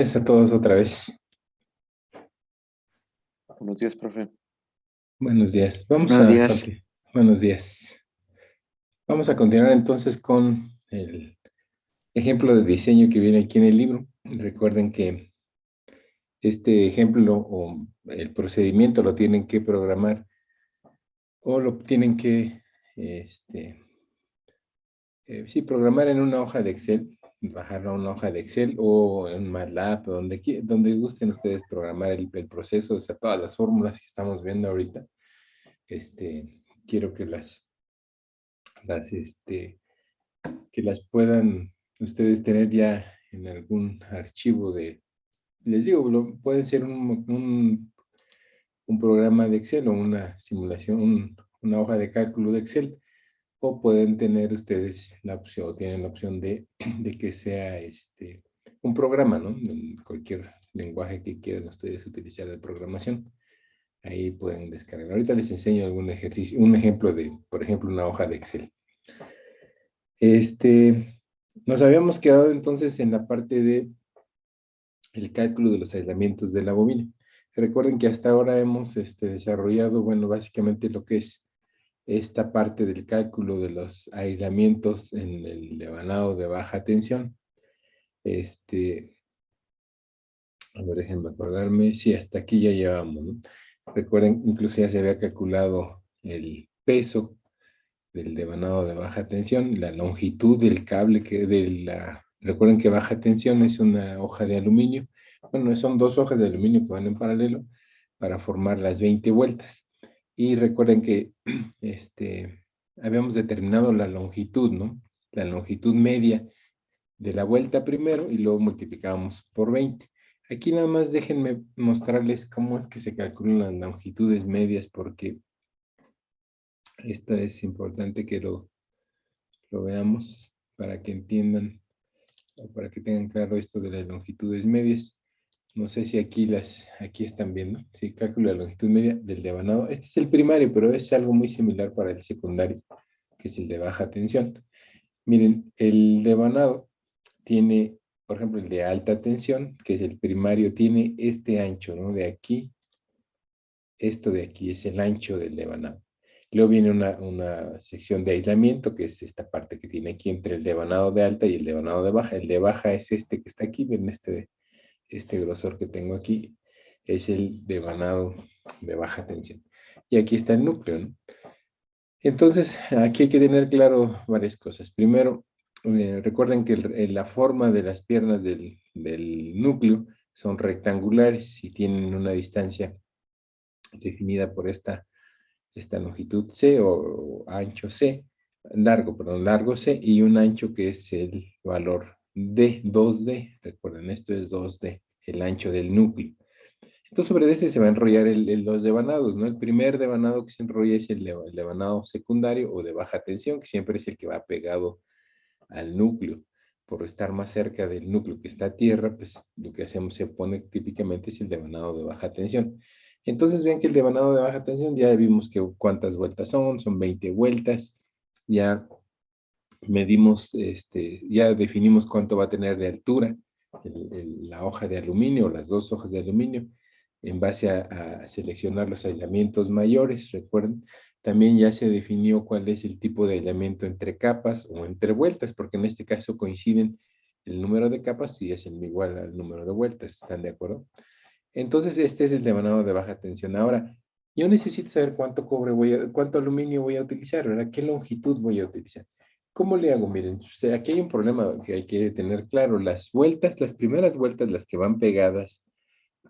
A todos otra vez. Buenos días, profe. Buenos días. Buenos días. Buenos días. Vamos a continuar entonces con el ejemplo de diseño que viene aquí en el libro. Recuerden que este ejemplo o el procedimiento lo tienen que programar o lo tienen que sí, programar en una hoja de Excel, bajarlo a una hoja de Excel o en MATLAB, donde gusten ustedes programar el proceso, o sea, todas las fórmulas que estamos viendo ahorita. Quiero que que las puedan ustedes tener ya en algún archivo les digo, pueden ser un programa de Excel o una simulación, una hoja de cálculo de Excel, o pueden tener ustedes la opción, o tienen la opción de que sea un programa, ¿no? En cualquier lenguaje que quieran ustedes utilizar de programación. Ahí pueden descargar. Ahorita les enseño algún ejercicio, un ejemplo de, por ejemplo, una hoja de Excel. Nos habíamos quedado entonces en la parte de el cálculo de los aislamientos de la bobina. Recuerden que hasta ahora hemos desarrollado, bueno, básicamente lo que es esta parte del cálculo de los aislamientos en el devanado de baja tensión. A ver, déjenme acordarme. Sí, hasta aquí ya llevamos, ¿no? Recuerden, incluso ya se había calculado el peso del devanado de baja tensión, la longitud del cable recuerden que baja tensión es una hoja de aluminio. Bueno, son dos hojas de aluminio que van en paralelo para formar las 20 vueltas. Y recuerden que habíamos determinado la longitud, ¿no? La longitud media de la vuelta primero y luego multiplicábamos por 20. Aquí nada más déjenme mostrarles cómo es que se calculan las longitudes medias, porque esto es importante que lo veamos para que entiendan, o para que tengan claro esto de las longitudes medias. No sé si aquí están viendo. Sí, cálculo de la longitud media del devanado. Este es el primario, pero es algo muy similar para el secundario, que es el de baja tensión. Miren, el devanado tiene, por ejemplo, el de alta tensión, que es el primario, tiene este ancho, ¿no? De aquí, esto de aquí es el ancho del devanado. Luego viene una sección de aislamiento, que es esta parte que tiene aquí entre el devanado de alta y el devanado de baja. El de baja es este que está aquí, ven este grosor que tengo aquí, es el devanado de baja tensión. Y aquí está el núcleo, ¿no? Entonces, aquí hay que tener claro varias cosas. Primero, recuerden que la forma de las piernas del núcleo son rectangulares y tienen una distancia definida por esta longitud C o ancho C, largo C, y un ancho que es el valor D, 2D. Recuerden, esto es 2D, el ancho del núcleo. Entonces, sobre ese se va a enrollar los devanados, ¿no? El primer devanado que se enrolla es el devanado secundario o de baja tensión, que siempre es el que va pegado al núcleo. Por estar más cerca del núcleo que está a tierra, pues lo que hacemos se pone típicamente es el devanado de baja tensión. Entonces ven que el devanado de baja tensión ya vimos que cuántas vueltas son 20 vueltas, ya medimos, ya definimos cuánto va a tener de altura la hoja de aluminio, las dos hojas de aluminio, en base a seleccionar los aislamientos mayores. Recuerden, también ya se definió cuál es el tipo de aislamiento entre capas o entre vueltas, porque en este caso coinciden el número de capas y es igual al número de vueltas. ¿Están de acuerdo? Entonces, este es el devanado de baja tensión. Ahora, yo necesito saber cuánto cuánto aluminio voy a utilizar, ¿verdad? ¿Qué longitud voy a utilizar? ¿Cómo le hago? Miren, o sea, aquí hay un problema que hay que tener claro. Las vueltas, las primeras vueltas, las que van pegadas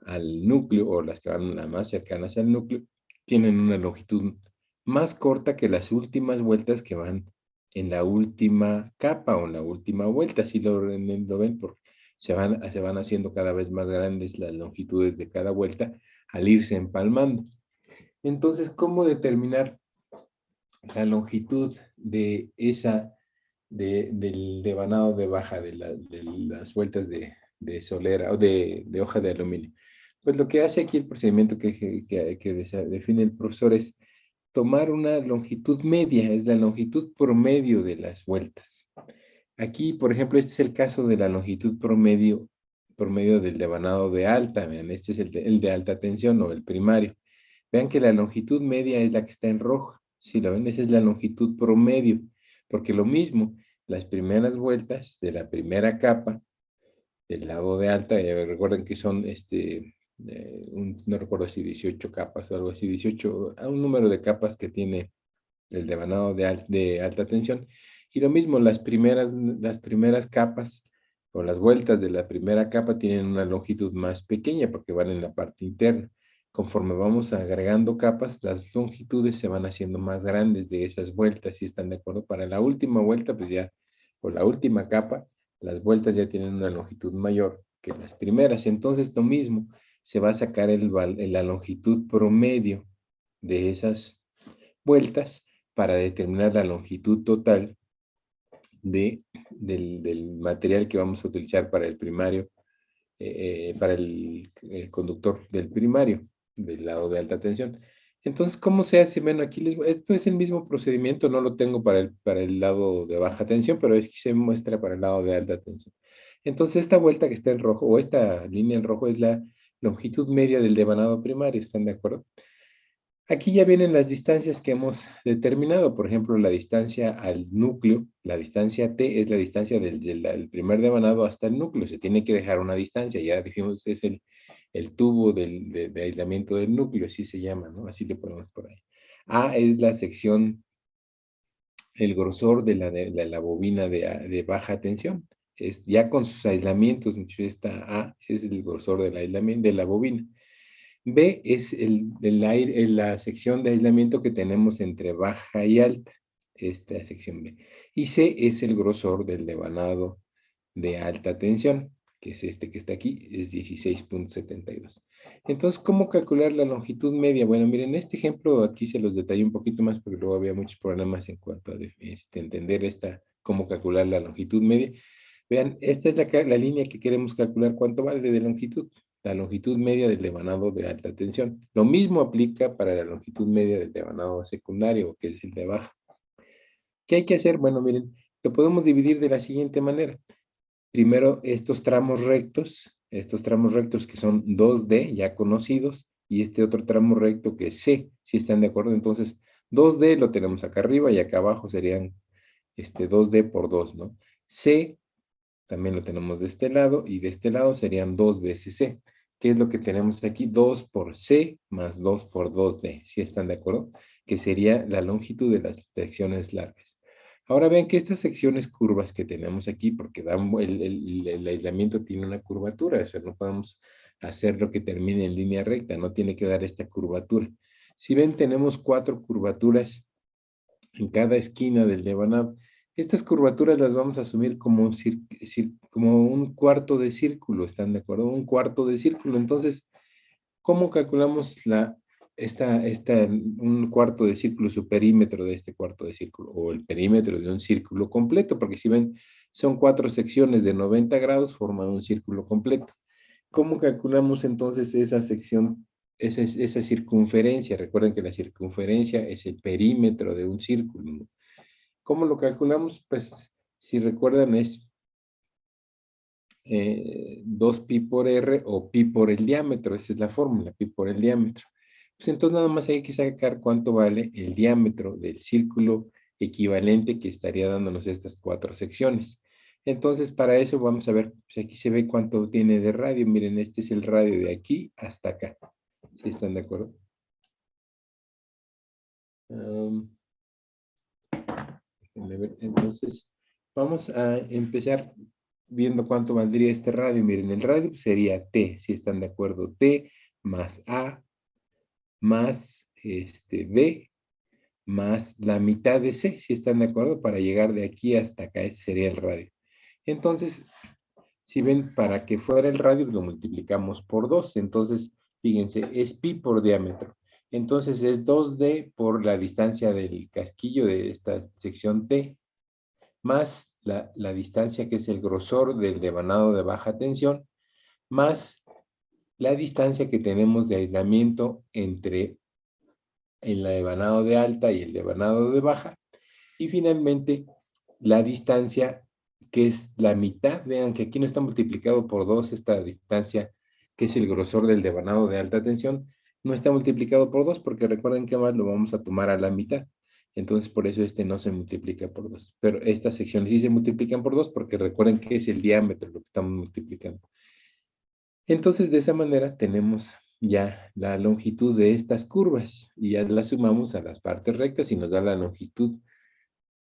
al núcleo o las que van más cercanas al núcleo, tienen una longitud más corta que las últimas vueltas que van en la última capa o en la última vuelta. Así lo ven, porque se van haciendo cada vez más grandes las longitudes de cada vuelta al irse empalmando. Entonces, ¿cómo determinar la longitud de del devanado de baja de las vueltas de solera o de hoja de aluminio? Pues lo que hace aquí el procedimiento que define el profesor es tomar una longitud media, es la longitud promedio de las vueltas. Aquí, por ejemplo, este es el caso de la longitud promedio promedio del devanado de alta. Vean, este es el de alta tensión o el primario. Vean que la longitud media es la que está en rojo. Si lo ven, esa es la longitud promedio. Porque lo mismo, las primeras vueltas de la primera capa del lado de alta, recuerden que son, no recuerdo si 18 capas o algo así, 18, un número de capas que tiene el devanado de alta tensión. Y lo mismo, las primeras capas o las vueltas de la primera capa tienen una longitud más pequeña porque van en la parte interna. Conforme vamos agregando capas, las longitudes se van haciendo más grandes de esas vueltas, si están de acuerdo. Para la última vuelta, pues ya, por la última capa, las vueltas ya tienen una longitud mayor que las primeras. Entonces, lo mismo, se va a sacar la longitud promedio de esas vueltas para determinar la longitud total del material que vamos a utilizar para el primario, para el conductor del primario, del lado de alta tensión. Entonces, ¿cómo se hace? Bueno, aquí esto es el mismo procedimiento, no lo tengo para el lado de baja tensión, pero aquí se muestra para el lado de alta tensión. Entonces, esta vuelta que está en rojo, o esta línea en rojo, es la longitud media del devanado primario, ¿están de acuerdo? Aquí ya vienen las distancias que hemos determinado, por ejemplo, la distancia al núcleo, la distancia T es la distancia del primer devanado hasta el núcleo, se tiene que dejar una distancia, ya dijimos, es el tubo de aislamiento del núcleo, así se llama, ¿no? Así le ponemos por ahí. A es la sección, el grosor de la bobina de baja tensión, es ya con sus aislamientos, esta A es el grosor del aislamiento de la bobina. B es la sección de aislamiento que tenemos entre baja y alta, esta sección B. Y C es el grosor del devanado de alta tensión, que es este que está aquí, es 16.72. Entonces, ¿cómo calcular la longitud media? Bueno, miren, este ejemplo aquí se los detallé un poquito más porque luego había muchos problemas en cuanto a entender cómo calcular la longitud media. Vean, esta es la línea que queremos calcular cuánto vale de longitud, la longitud media del devanado de alta tensión. Lo mismo aplica para la longitud media del devanado secundario, que es el de baja. ¿Qué hay que hacer? Bueno, miren, lo podemos dividir de la siguiente manera. Primero, estos tramos rectos que son 2D ya conocidos, y este otro tramo recto que es C, si están de acuerdo. Entonces, 2D lo tenemos acá arriba y acá abajo serían 2D por 2, ¿no? C también lo tenemos de este lado, y de este lado serían 2 veces C. ¿Qué es lo que tenemos aquí? 2 por C más 2 por 2D, ¿sí están de acuerdo? Que sería la longitud de las secciones largas. Ahora vean que estas secciones curvas que tenemos aquí, porque el aislamiento tiene una curvatura, eso no podemos hacer lo que termine en línea recta, no tiene que dar esta curvatura. Si ven, tenemos 4 curvaturas en cada esquina del devanado. Estas curvaturas las vamos a asumir como un cuarto de círculo, ¿están de acuerdo? Un cuarto de círculo. Entonces, ¿cómo calculamos un cuarto de círculo, su perímetro de este cuarto de círculo? O el perímetro de un círculo completo, porque si ven, son 4 secciones de 90 grados, forman un círculo completo. ¿Cómo calculamos entonces esa sección, esa circunferencia? Recuerden que la circunferencia es el perímetro de un círculo, ¿no? ¿Cómo lo calculamos? Pues, si recuerdan, es 2pi por r o pi por el diámetro. Esa es la fórmula, pi por el diámetro. Pues entonces nada más hay que sacar cuánto vale el diámetro del círculo equivalente que estaría dándonos estas 4 secciones. Entonces, para eso vamos a ver, pues aquí se ve cuánto tiene de radio. Miren, este es el radio de aquí hasta acá. ¿Sí están de acuerdo? Entonces, vamos a empezar viendo cuánto valdría este radio. Miren, el radio sería T, si están de acuerdo, T más A más B más la mitad de C, si están de acuerdo, para llegar de aquí hasta acá, ese sería el radio. Entonces, si ven, para que fuera el radio, lo multiplicamos por 2. Entonces, fíjense, es pi por diámetro. Entonces, es 2D por la distancia del casquillo de esta sección T, más la distancia que es el grosor del devanado de baja tensión, más la distancia que tenemos de aislamiento entre el devanado de alta y el devanado de baja, y finalmente la distancia que es la mitad. Vean que aquí no está multiplicado por 2 esta distancia, que es el grosor del devanado de alta tensión, no está multiplicado por 2 porque recuerden que más lo vamos a tomar a la mitad. Entonces, por eso este no se multiplica por 2. Pero estas secciones sí se multiplican por 2 porque recuerden que es el diámetro lo que estamos multiplicando. Entonces, de esa manera tenemos ya la longitud de estas curvas y ya la sumamos a las partes rectas y nos da la longitud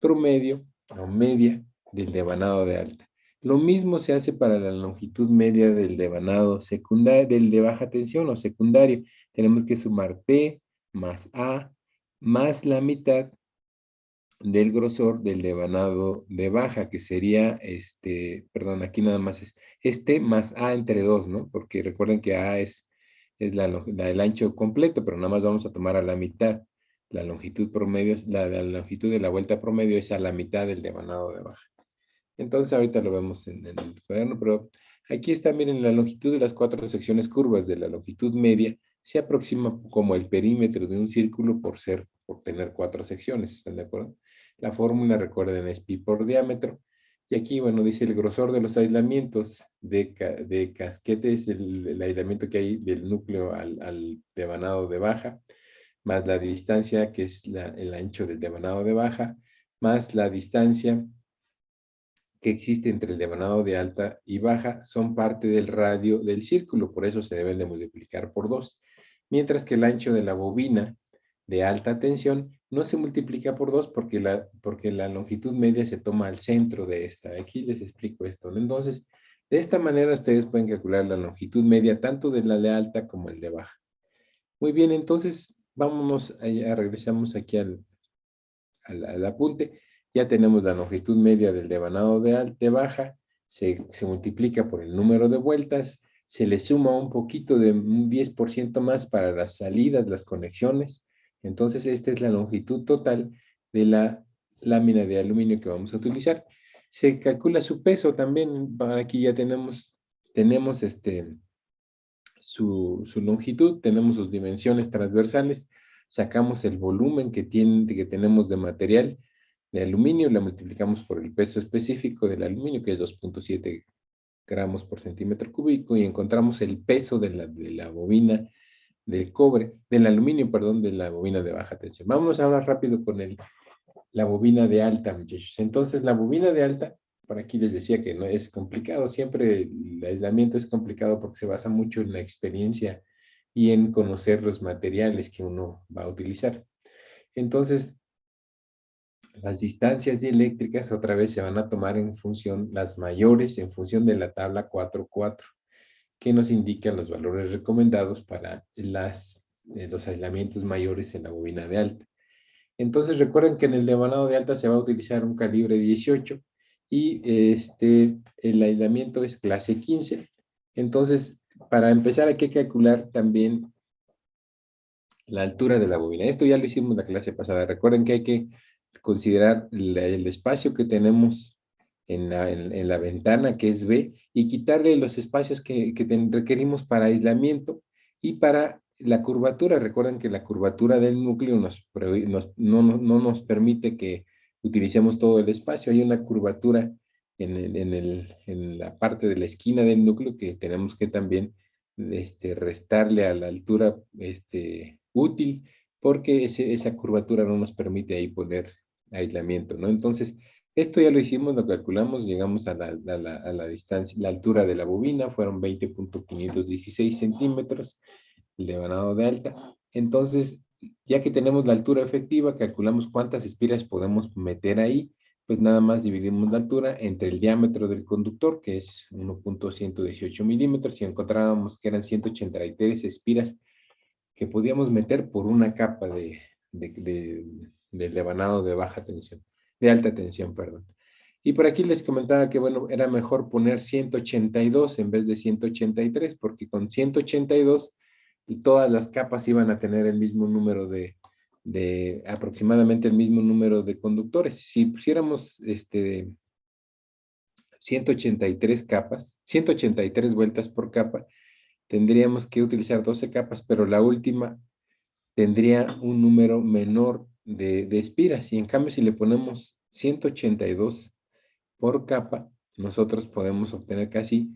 promedio o media del devanado de alta. Lo mismo se hace para la longitud media del devanado secundario, del de baja tensión o secundario. Tenemos que sumar P más A más la mitad del grosor del devanado de baja, que sería, perdón, aquí nada más es este más A entre 2, ¿no? Porque recuerden que A es el ancho completo, pero nada más vamos a tomar a la mitad. La longitud promedio, la longitud de la vuelta promedio es a la mitad del devanado de baja. Entonces ahorita lo vemos en el cuaderno, pero aquí está, miren, la longitud de las 4 secciones curvas de la longitud media se aproxima como el perímetro de un círculo por tener 4 secciones, ¿están de acuerdo? La fórmula, recuerden, es pi por diámetro. Y aquí, bueno, dice el grosor de los aislamientos de casquete, es el aislamiento que hay del núcleo al devanado de baja, más la distancia, que es el ancho del devanado de baja, más la distancia que existe entre el devanado de alta y baja, son parte del radio del círculo, por eso se deben de multiplicar por 2. Mientras que el ancho de la bobina de alta tensión no se multiplica por 2 porque la longitud media se toma al centro de esta. Aquí les explico esto, ¿no? Entonces, de esta manera ustedes pueden calcular la longitud media tanto de la de alta como el de baja. Muy bien, entonces vámonos, regresamos aquí al apunte. Ya tenemos la longitud media del devanado de alta y baja, se multiplica por el número de vueltas, se le suma un poquito de un 10% más para las salidas, las conexiones. Entonces, esta es la longitud total de la lámina de aluminio que vamos a utilizar. Se calcula su peso también. Aquí ya tenemos su longitud, tenemos sus dimensiones transversales, sacamos el volumen que tenemos de material de aluminio, la multiplicamos por el peso específico del aluminio, que es 2.7 gramos por centímetro cúbico, y encontramos el peso de la bobina del cobre, del aluminio, perdón, de la bobina de baja tensión. Vamos ahora rápido con la bobina de alta, muchachos. Entonces, la bobina de alta, por aquí les decía que no es complicado, siempre el aislamiento es complicado porque se basa mucho en la experiencia y en conocer los materiales que uno va a utilizar. Entonces, las distancias dieléctricas otra vez se van a tomar en función, las mayores, en función de la tabla 4.4, que nos indica los valores recomendados para los aislamientos mayores en la bobina de alta. Entonces recuerden que en el devanado de alta se va a utilizar un calibre 18 y el aislamiento es clase 15. Entonces, para empezar hay que calcular también la altura de la bobina. Esto ya lo hicimos la clase pasada. Recuerden que hay que considerar el espacio que tenemos en la ventana, que es B, y quitarle los espacios que requerimos para aislamiento y para la curvatura. Recuerden que la curvatura del núcleo no nos permite que utilicemos todo el espacio. Hay una curvatura en la parte de la esquina del núcleo que tenemos que también restarle a la altura útil, porque esa curvatura no nos permite ahí poner aislamiento, ¿no? Entonces, esto ya lo hicimos, lo calculamos, llegamos a la distancia, la altura de la bobina, fueron 20.516 centímetros, el devanado de alta. Entonces, ya que tenemos la altura efectiva, calculamos cuántas espiras podemos meter ahí, pues nada más dividimos la altura entre el diámetro del conductor, que es 1.118 milímetros, y encontrábamos que eran 183 espiras que podíamos meter por una capa del devanado de baja tensión, de alta tensión, perdón. Y por aquí les comentaba que, bueno, era mejor poner 182 en vez de 183, porque con 182 todas las capas iban a tener el mismo número aproximadamente el mismo número de conductores. Si pusiéramos 183 capas, 183 vueltas por capa, tendríamos que utilizar 12 capas, pero la última tendría un número menor de espiras. Y en cambio, si le ponemos 182 por capa, nosotros podemos obtener casi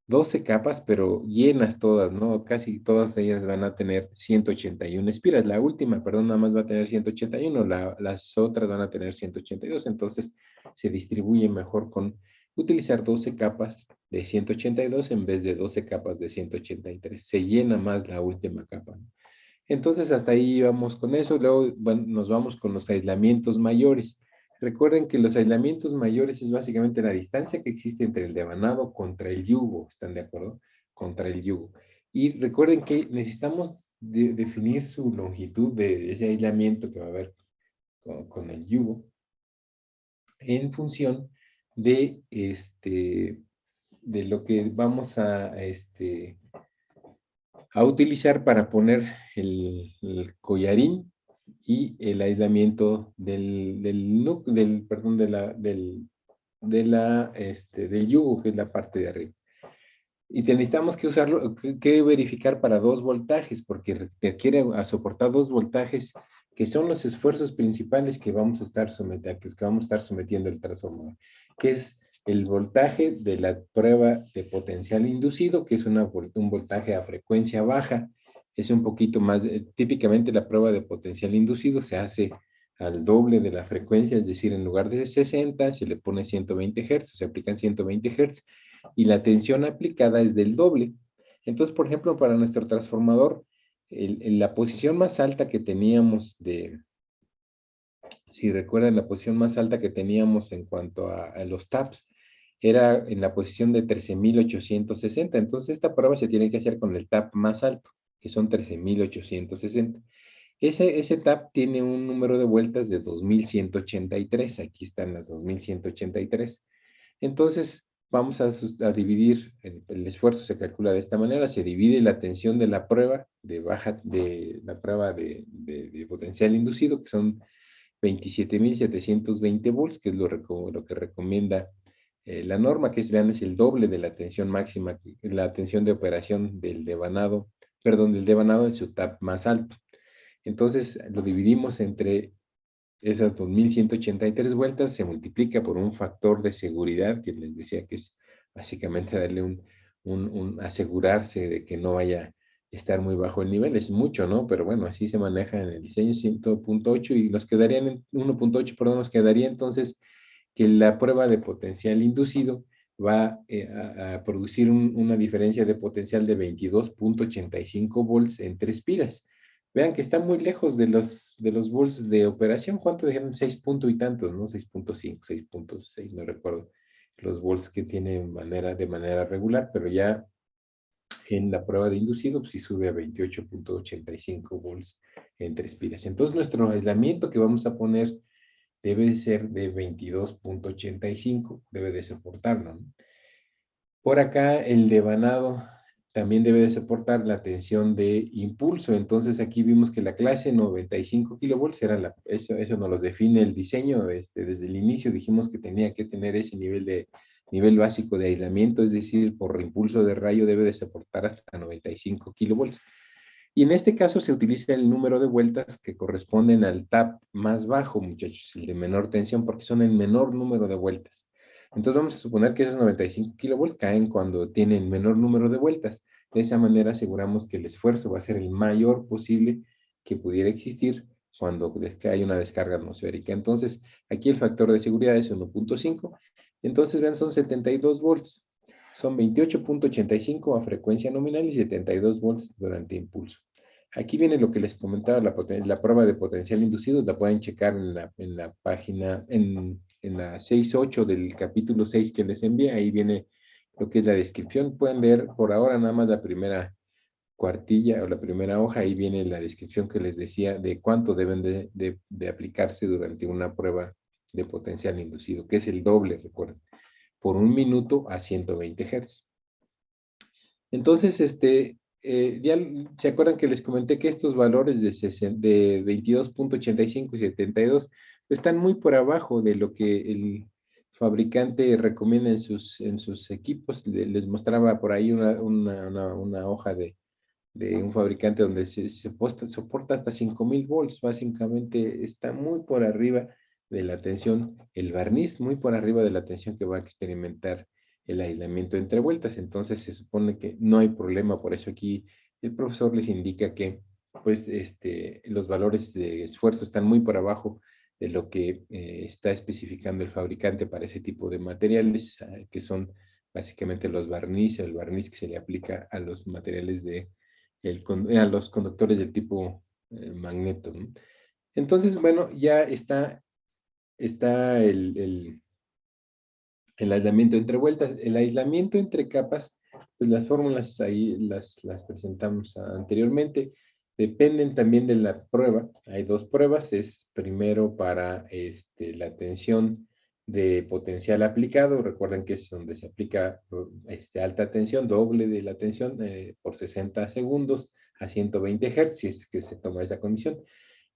12 capas, pero llenas todas, ¿no? Casi todas ellas van a tener 181 espiras. La última, perdón, nada más va a tener 181, las otras van a tener 182, entonces se distribuye mejor con utilizar 12 capas de 182 en vez de 12 capas de 183. Se llena más la última capa, ¿no? Entonces, hasta ahí vamos con eso. Luego bueno, nos vamos con los aislamientos mayores. Recuerden que los aislamientos mayores es básicamente la distancia que existe entre el devanado contra el yugo. ¿Están de acuerdo? Contra el yugo. Y recuerden que necesitamos definir su longitud de ese aislamiento que va a haber con el yugo en función de, de lo que vamos a utilizar para poner el collarín y el aislamiento perdón, del yugo, que es la parte de arriba. Y necesitamos que usarlo, que verificar para 2 voltajes, porque requiere a soportar 2 voltajes, que son los esfuerzos principales que vamos a estar sometiendo el transformador, que es el voltaje de la prueba de potencial inducido, que es un voltaje a frecuencia baja, es un poquito más, típicamente la prueba de potencial inducido se hace al doble de la frecuencia, es decir, en lugar de 60, se le pone 120 Hz, se aplican 120 Hz, y la tensión aplicada es del doble. Entonces, por ejemplo, para nuestro transformador, la posición más alta que teníamos si recuerdan, la posición más alta que teníamos en cuanto a los taps, era en la posición de 13,860. Entonces, esta prueba se tiene que hacer con el tap más alto, que son 13,860. Ese tap tiene un número de vueltas de 2,183. Aquí están las 2,183. Entonces, vamos a dividir, el esfuerzo se calcula de esta manera, se divide la tensión de la prueba de la prueba de potencial inducido, que son 27,720 volts, que es lo que recomienda la norma, que vean, es el doble de la tensión máxima, la tensión de operación del devanado, perdón, del devanado en su tap más alto. Entonces, lo dividimos entre esas 2,183 vueltas, se multiplica por un factor de seguridad, que les decía que es básicamente darle asegurarse de que no vaya a estar muy bajo el nivel. Es mucho, ¿no? Pero bueno, así se maneja en el diseño 100.8, y nos quedarían en 1.8, perdón, nos quedaría entonces que la prueba de potencial inducido va a producir una diferencia de potencial de 22,85 volts en 3 piras. Vean que está muy lejos de los volts de operación. ¿Cuánto dijeron? 6 punto y tantos, ¿no? 6,5, 6,6, no recuerdo los volts que tiene de manera regular, pero ya en la prueba de inducido, pues sí sube a 28,85 volts en 3 piras. Entonces, nuestro aislamiento que vamos a poner debe ser de 22,85, debe de soportarlo, ¿no? Por acá el devanado también debe de soportar la tensión de impulso. Entonces aquí vimos que la clase 95 kilovolts era eso nos lo define el diseño. Desde el inicio dijimos que tenía que tener ese nivel básico de aislamiento, es decir, por impulso de rayo debe de soportar hasta 95 kilovolts. Y en este caso se utiliza el número de vueltas que corresponden al tap más bajo, muchachos, el de menor tensión, porque son el menor número de vueltas. Entonces vamos a suponer que esos 95 kilovolts caen cuando tienen menor número de vueltas. De esa manera aseguramos que el esfuerzo va a ser el mayor posible que pudiera existir cuando hay una descarga atmosférica. Entonces, aquí el factor de seguridad es 1,5. Entonces, vean, son 72 volts. Son 28,85 a frecuencia nominal y 72 volts durante impulso. Aquí viene lo que les comentaba, la prueba de potencial inducido, la pueden checar en la página, en la 6.8 del capítulo 6 que les envía, ahí viene lo que es la descripción. Pueden leer por ahora nada más la primera cuartilla o la primera hoja, ahí viene la descripción que les decía de cuánto deben de aplicarse durante una prueba de potencial inducido, que es el doble, recuerden, por 1 minuto a 120 Hz. Entonces, ya se acuerdan que les comenté que estos valores de 22,85 y 72 están muy por abajo de lo que el fabricante recomienda en sus equipos. Les mostraba por ahí una hoja de un fabricante donde soporta hasta 5,000 volts. Básicamente está muy por arriba de la tensión, el barniz muy por arriba de la tensión que va a experimentar el aislamiento entre vueltas. Entonces se supone que no hay problema, por eso aquí el profesor les indica que pues los valores de esfuerzo están muy por abajo de lo que está especificando el fabricante para ese tipo de materiales, que son básicamente los barniz, el barniz que se le aplica a los materiales a los conductores del tipo magneto, ¿no? Entonces, bueno, ya está el aislamiento entre vueltas. El aislamiento entre capas, pues las fórmulas ahí las presentamos anteriormente. Dependen también de la prueba. Hay dos pruebas. Es primero para la tensión de potencial aplicado. Recuerden que es donde se aplica alta tensión, doble de la tensión por 60 segundos a 120 Hz, si es que se toma esa condición.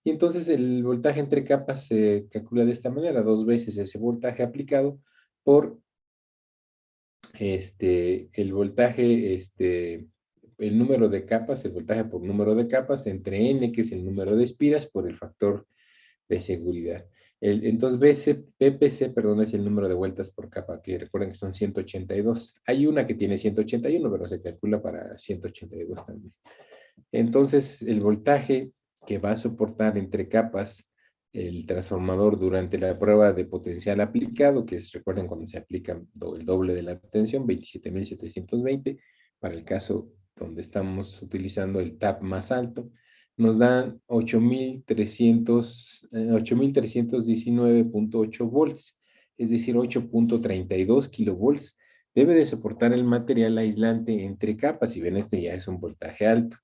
Y entonces el voltaje entre capas se calcula de esta manera, dos veces ese voltaje aplicado por el voltaje, el número de capas, el voltaje por número de capas, entre N, que es el número de espiras, por el factor de seguridad. Entonces, BPC, perdón, es el número de vueltas por capa, que recuerden que son 182. Hay una que tiene 181, pero se calcula para 182 también. Entonces, el voltaje que va a soportar entre capas el transformador durante la prueba de potencial aplicado, que es, recuerden, cuando se aplica el doble de la tensión, 27.720, para el caso donde estamos utilizando el TAP más alto, nos dan 8.319.8 volts, es decir, 8.32 kilovolts. Debe de soportar el material aislante entre capas, y ven, ya es un voltaje alto.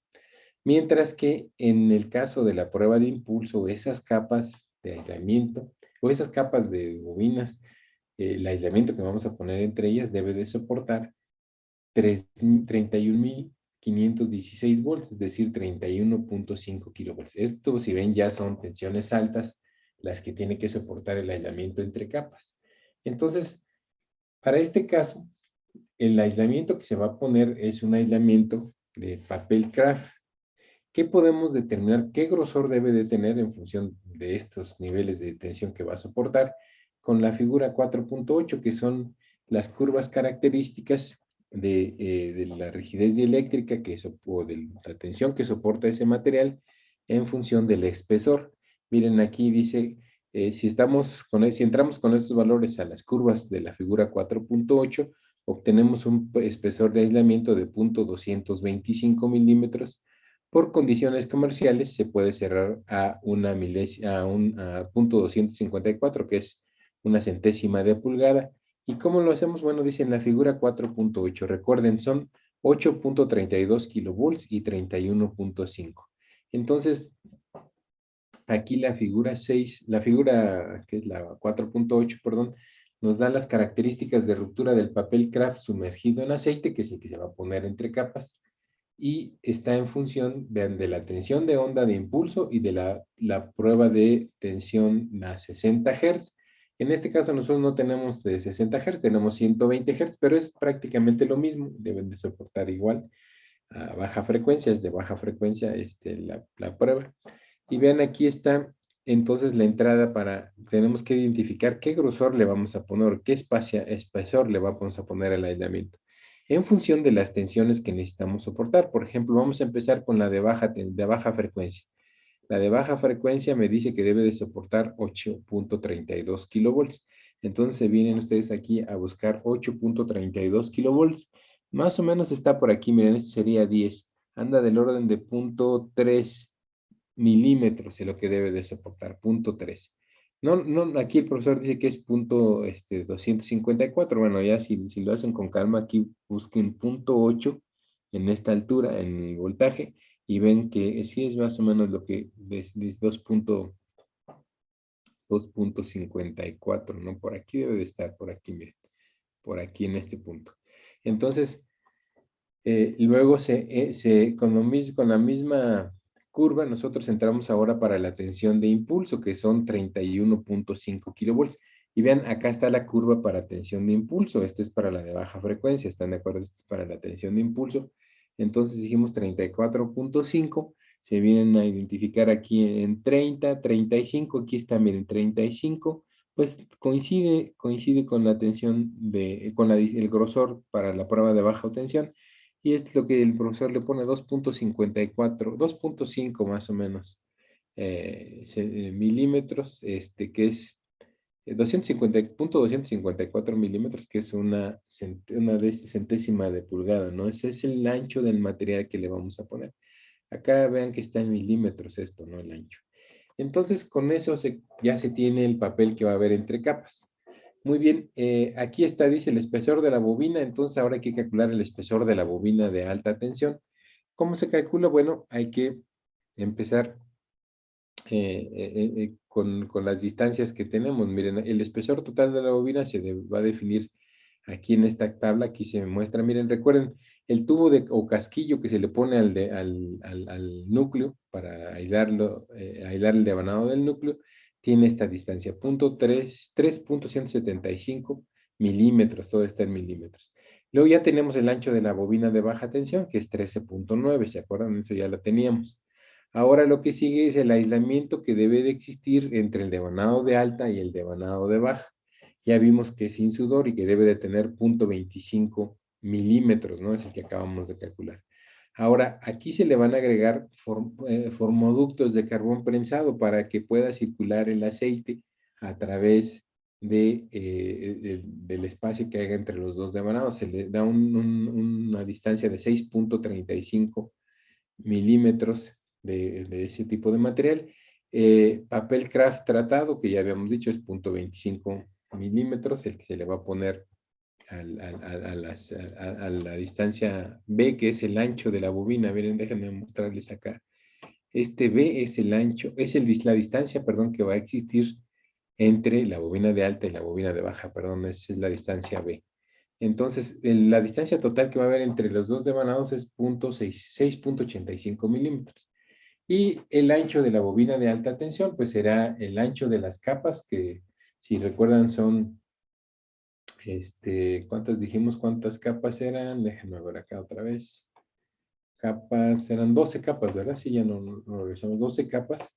Mientras que en el caso de la prueba de impulso, esas capas de aislamiento o esas capas de bobinas, el aislamiento que vamos a poner entre ellas debe de soportar 31.516 volts, es decir, 31.5 kilovolts. Esto, si ven, ya son tensiones altas las que tiene que soportar el aislamiento entre capas. Entonces, para este caso, el aislamiento que se va a poner es un aislamiento de papel craft. ¿Qué podemos determinar? ¿Qué grosor debe de tener en función de estos niveles de tensión que va a soportar? Con la figura 4.8, que son las curvas características de la rigidez dieléctrica o de la tensión que soporta ese material en función del espesor. Miren, aquí dice, si entramos con estos valores a las curvas de la figura 4.8, obtenemos un espesor de aislamiento de 0.225 milímetros. Por condiciones comerciales se puede cerrar a a punto 254, que es una centésima de pulgada. ¿Y cómo lo hacemos? Bueno, dice en la figura 4.8. Recuerden, son 8.32 kilovolts y 31.5. Entonces, aquí la figura 6, la figura que es la 4.8, perdón, nos da las características de ruptura del papel craft sumergido en aceite, que es el que se va a poner entre capas, y está en función de la tensión de onda de impulso y de la prueba de tensión a 60 Hz. En este caso nosotros no tenemos de 60 Hz, tenemos 120 Hz, pero es prácticamente lo mismo, deben de soportar igual a baja frecuencia, es de baja frecuencia la prueba. Y vean, aquí está entonces la entrada tenemos que identificar qué grosor le vamos a poner, qué espesor le vamos a poner al aislamiento, en función de las tensiones que necesitamos soportar. Por ejemplo, vamos a empezar con la de baja frecuencia. La de baja frecuencia me dice que debe de soportar 8.32 kilovolts. Entonces vienen ustedes aquí a buscar 8.32 kilovolts. Más o menos está por aquí, miren, esto sería 10. Anda del orden de 0.3 milímetros es lo que debe de soportar, 0.3. No, aquí el profesor dice que es 254. Bueno, ya si lo hacen con calma, aquí busquen 0.8 en esta altura, en el voltaje, y ven que sí es más o menos lo que es 2.54, ¿no? Por aquí debe de estar, por aquí, miren, por aquí en este punto. Entonces, luego con la misma curva, nosotros entramos ahora para la tensión de impulso, que son 31.5 kilovolts. Y vean, acá está la curva para tensión de impulso. Esta es para la de baja frecuencia, ¿están de acuerdo? Esta es para la tensión de impulso. Entonces dijimos 34.5. se vienen a identificar aquí en 30, 35, aquí está, miren, 35, pues coincide con la tensión el grosor para la prueba de baja tensión, y es lo que el profesor le pone 2.54, 2.5 más o menos milímetros, que es 254 milímetros, que es una centésima de pulgada, ¿no? Ese es el ancho del material que le vamos a poner. Acá vean que está en milímetros esto, ¿no? El ancho. Entonces, con eso ya se tiene el papel que va a haber entre capas. Muy bien, aquí está, dice el espesor de la bobina, entonces ahora hay que calcular el espesor de la bobina de alta tensión. ¿Cómo se calcula? Bueno, hay que empezar con las distancias que tenemos. Miren, el espesor total de la bobina va a definir aquí en esta tabla, aquí se muestra. Miren, recuerden, el tubo o casquillo que se le pone al núcleo para aislar el devanado del núcleo, tiene esta distancia, 3.175 milímetros, todo está en milímetros. Luego ya tenemos el ancho de la bobina de baja tensión, que es 13.9, ¿se acuerdan? Eso ya lo teníamos. Ahora lo que sigue es el aislamiento que debe de existir entre el devanado de alta y el devanado de baja. Ya vimos que es sin sudor y que debe de tener 0.25 milímetros, ¿no? Es el que acabamos de calcular. Ahora, aquí se le van a agregar formoductos de carbón prensado para que pueda circular el aceite a través del espacio que haga entre los dos devanados. Se le da una distancia de 6.35 milímetros de ese tipo de material. Papel craft tratado, que ya habíamos dicho, es 0.25 milímetros, el que se le va a poner a la distancia B, que es el ancho de la bobina. Miren, déjenme mostrarles acá. Este B es el ancho, la distancia, perdón, que va a existir entre la bobina de alta y la bobina de baja, perdón, esa es la distancia B. Entonces, la distancia total que va a haber entre los dos devanados es 6.85 milímetros. Y el ancho de la bobina de alta tensión, pues será el ancho de las capas, que si recuerdan son, ¿cuántas dijimos? ¿Cuántas capas eran? Déjenme ver acá otra vez. Capas, eran 12 capas, ¿verdad? Sí, ya no revisamos, 12 capas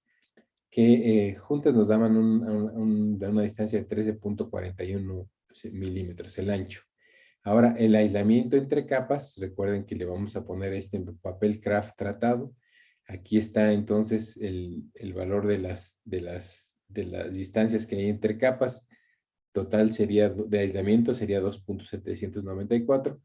que juntas nos daban una distancia de 13.41 milímetros, el ancho. Ahora, el aislamiento entre capas, recuerden que le vamos a poner este papel craft tratado. Aquí está entonces el valor de las distancias que hay entre capas. Total sería, de aislamiento sería 2.794.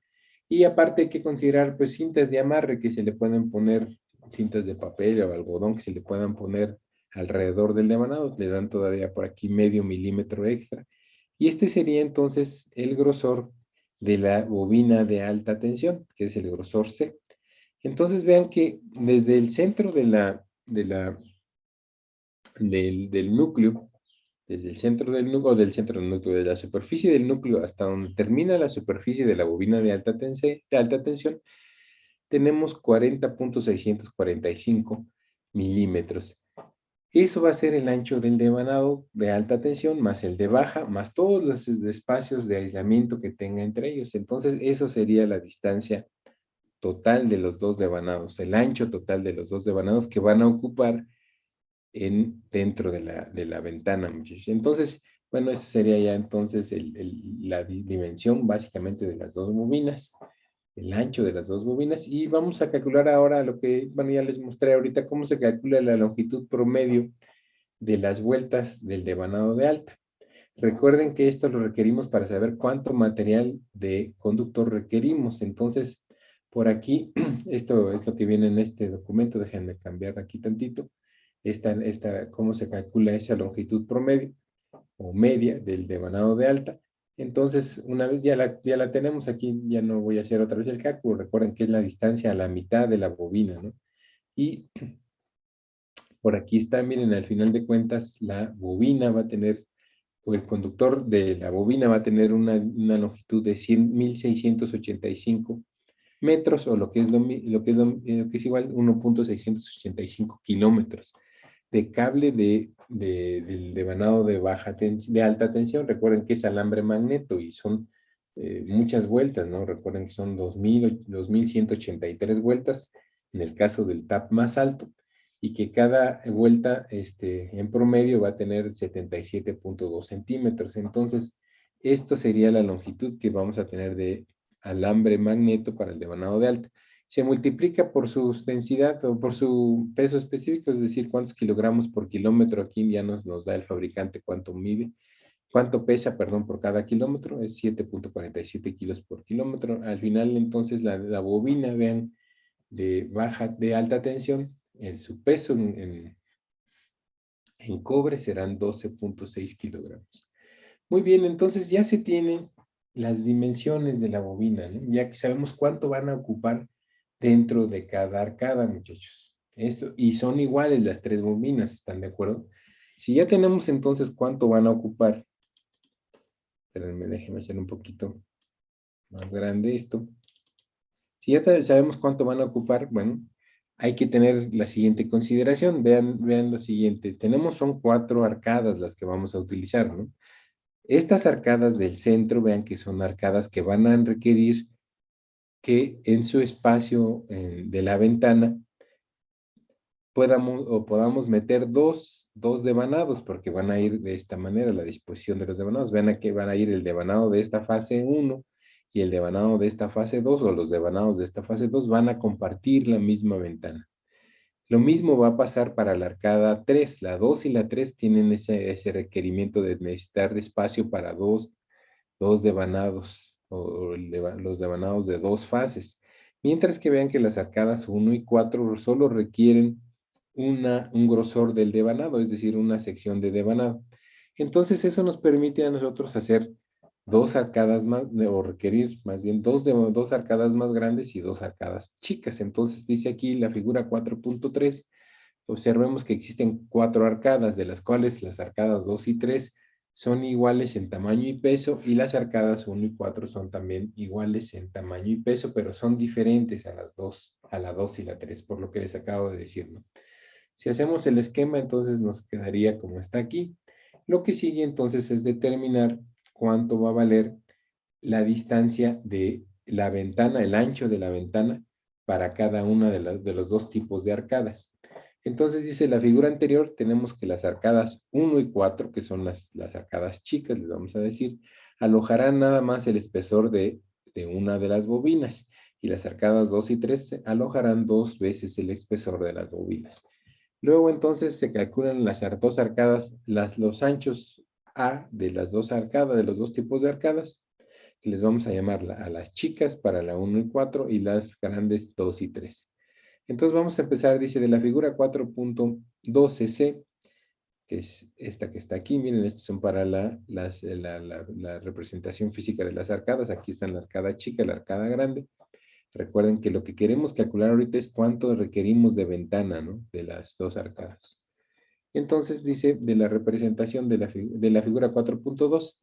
Y aparte hay que considerar pues cintas de amarre que se le pueden poner, cintas de papel o algodón que se le puedan poner alrededor del devanado. Le dan todavía por aquí medio milímetro extra. Y este sería entonces el grosor de la bobina de alta tensión, que es el grosor C. Entonces vean que desde el centro del núcleo, desde el centro del núcleo, o del centro del núcleo, de la superficie del núcleo hasta donde termina la superficie de la bobina de alta tensión, tenemos 40.645 milímetros. Eso va a ser el ancho del devanado de alta tensión, más el de baja, más todos los espacios de aislamiento que tenga entre ellos. Entonces, eso sería la distancia total de los dos devanados, el ancho total de los dos devanados que van a ocupar dentro de la ventana, muchachos. Entonces, bueno, esa sería ya entonces la dimensión básicamente de las dos bobinas, el ancho de las dos bobinas, y vamos a calcular ahora lo que, bueno, ya les mostré ahorita cómo se calcula la longitud promedio de las vueltas del devanado de alta. Recuerden que esto lo requerimos para saber cuánto material de conductor requerimos. Entonces, por aquí, esto es lo que viene en este documento. Déjenme cambiar aquí tantito. Cómo se calcula esa longitud promedio o media del devanado de alta. Entonces, una vez ya la tenemos aquí, ya no voy a hacer otra vez el cálculo. Recuerden que es la distancia a la mitad de la bobina, ¿no? Y por aquí está, miren, al final de cuentas, la bobina va a tener, o el conductor de la bobina va a tener una longitud de 1.685 metros, o lo que es igual 1.685 kilómetros de cable del devanado de alta tensión. Recuerden que es alambre magneto y son muchas vueltas, ¿no? Recuerden que son 2.183 vueltas en el caso del TAP más alto. y que cada vuelta en promedio va a tener 77.2 centímetros. Entonces, esta sería la longitud que vamos a tener de alambre magneto para el devanado de alta. Se multiplica por su densidad o por su peso específico, es decir, cuántos kilogramos por kilómetro. Aquí ya nos da el fabricante cuánto mide, cuánto pesa, perdón, por cada kilómetro. Es 7.47 kilos por kilómetro. Al final, entonces, la bobina, vean, de alta tensión, su peso en cobre serán 12.6 kilogramos. Muy bien, entonces ya se tienen las dimensiones de la bobina, ¿no? Ya que sabemos cuánto van a ocupar dentro de cada arcada, muchachos. Eso, y son iguales las tres bobinas, ¿están de acuerdo? Si ya tenemos entonces cuánto van a ocupar, espérenme, déjenme hacer un poquito más grande esto. Si ya sabemos cuánto van a ocupar, bueno, hay que tener la siguiente consideración. Vean lo siguiente. Son 4 arcadas las que vamos a utilizar, ¿no? Estas arcadas del centro, vean que son arcadas que van a requerir que en su espacio de la ventana podamos meter dos devanados, porque van a ir de esta manera la disposición de los devanados. Vean que van a ir el devanado de esta fase 1 y el devanado de esta fase 2, o los devanados de esta fase 2 van a compartir la misma ventana. Lo mismo va a pasar para la arcada 3. La 2 y la 3 tienen ese requerimiento de necesitar espacio para dos devanados, o los devanados de dos fases. Mientras que vean que las arcadas 1 y 4 solo requieren un grosor del devanado, es decir, una sección de devanado. Entonces eso nos permite a nosotros hacer dos arcadas más, o requerir más bien dos arcadas más grandes y dos arcadas chicas. Entonces dice aquí la figura 4.3, observemos que existen 4 arcadas, de las cuales las arcadas 2 y 3 son iguales en tamaño y peso, y las arcadas 1 y 4 son también iguales en tamaño y peso, pero son diferentes a la 2 y la 3, por lo que les acabo de decir, ¿no? Si hacemos el esquema, entonces nos quedaría como está aquí. Lo que sigue entonces es determinar cuánto va a valer la distancia de la ventana, el ancho de la ventana, para cada una de los dos tipos de arcadas. Entonces dice la figura anterior, tenemos que las arcadas 1 y 4, que son las arcadas chicas, les vamos a decir, alojarán nada más el espesor de una de las bobinas, y las arcadas 2 y 3 alojarán 2 veces el espesor de las bobinas. Luego entonces se calculan las dos arcadas, los anchos A de las dos arcadas, de los dos tipos de arcadas, que les vamos a llamar a las chicas para la 1 y 4 y las grandes 2 y 3. Entonces vamos a empezar, dice, de la figura 4.12c, que es esta que está aquí. Miren, estos son para la representación física de las arcadas. Aquí están la arcada chica y la arcada grande. Recuerden que lo que queremos calcular ahorita es cuánto requerimos de ventana, ¿no? De las dos arcadas. Entonces dice, de la representación de la figura 4.2,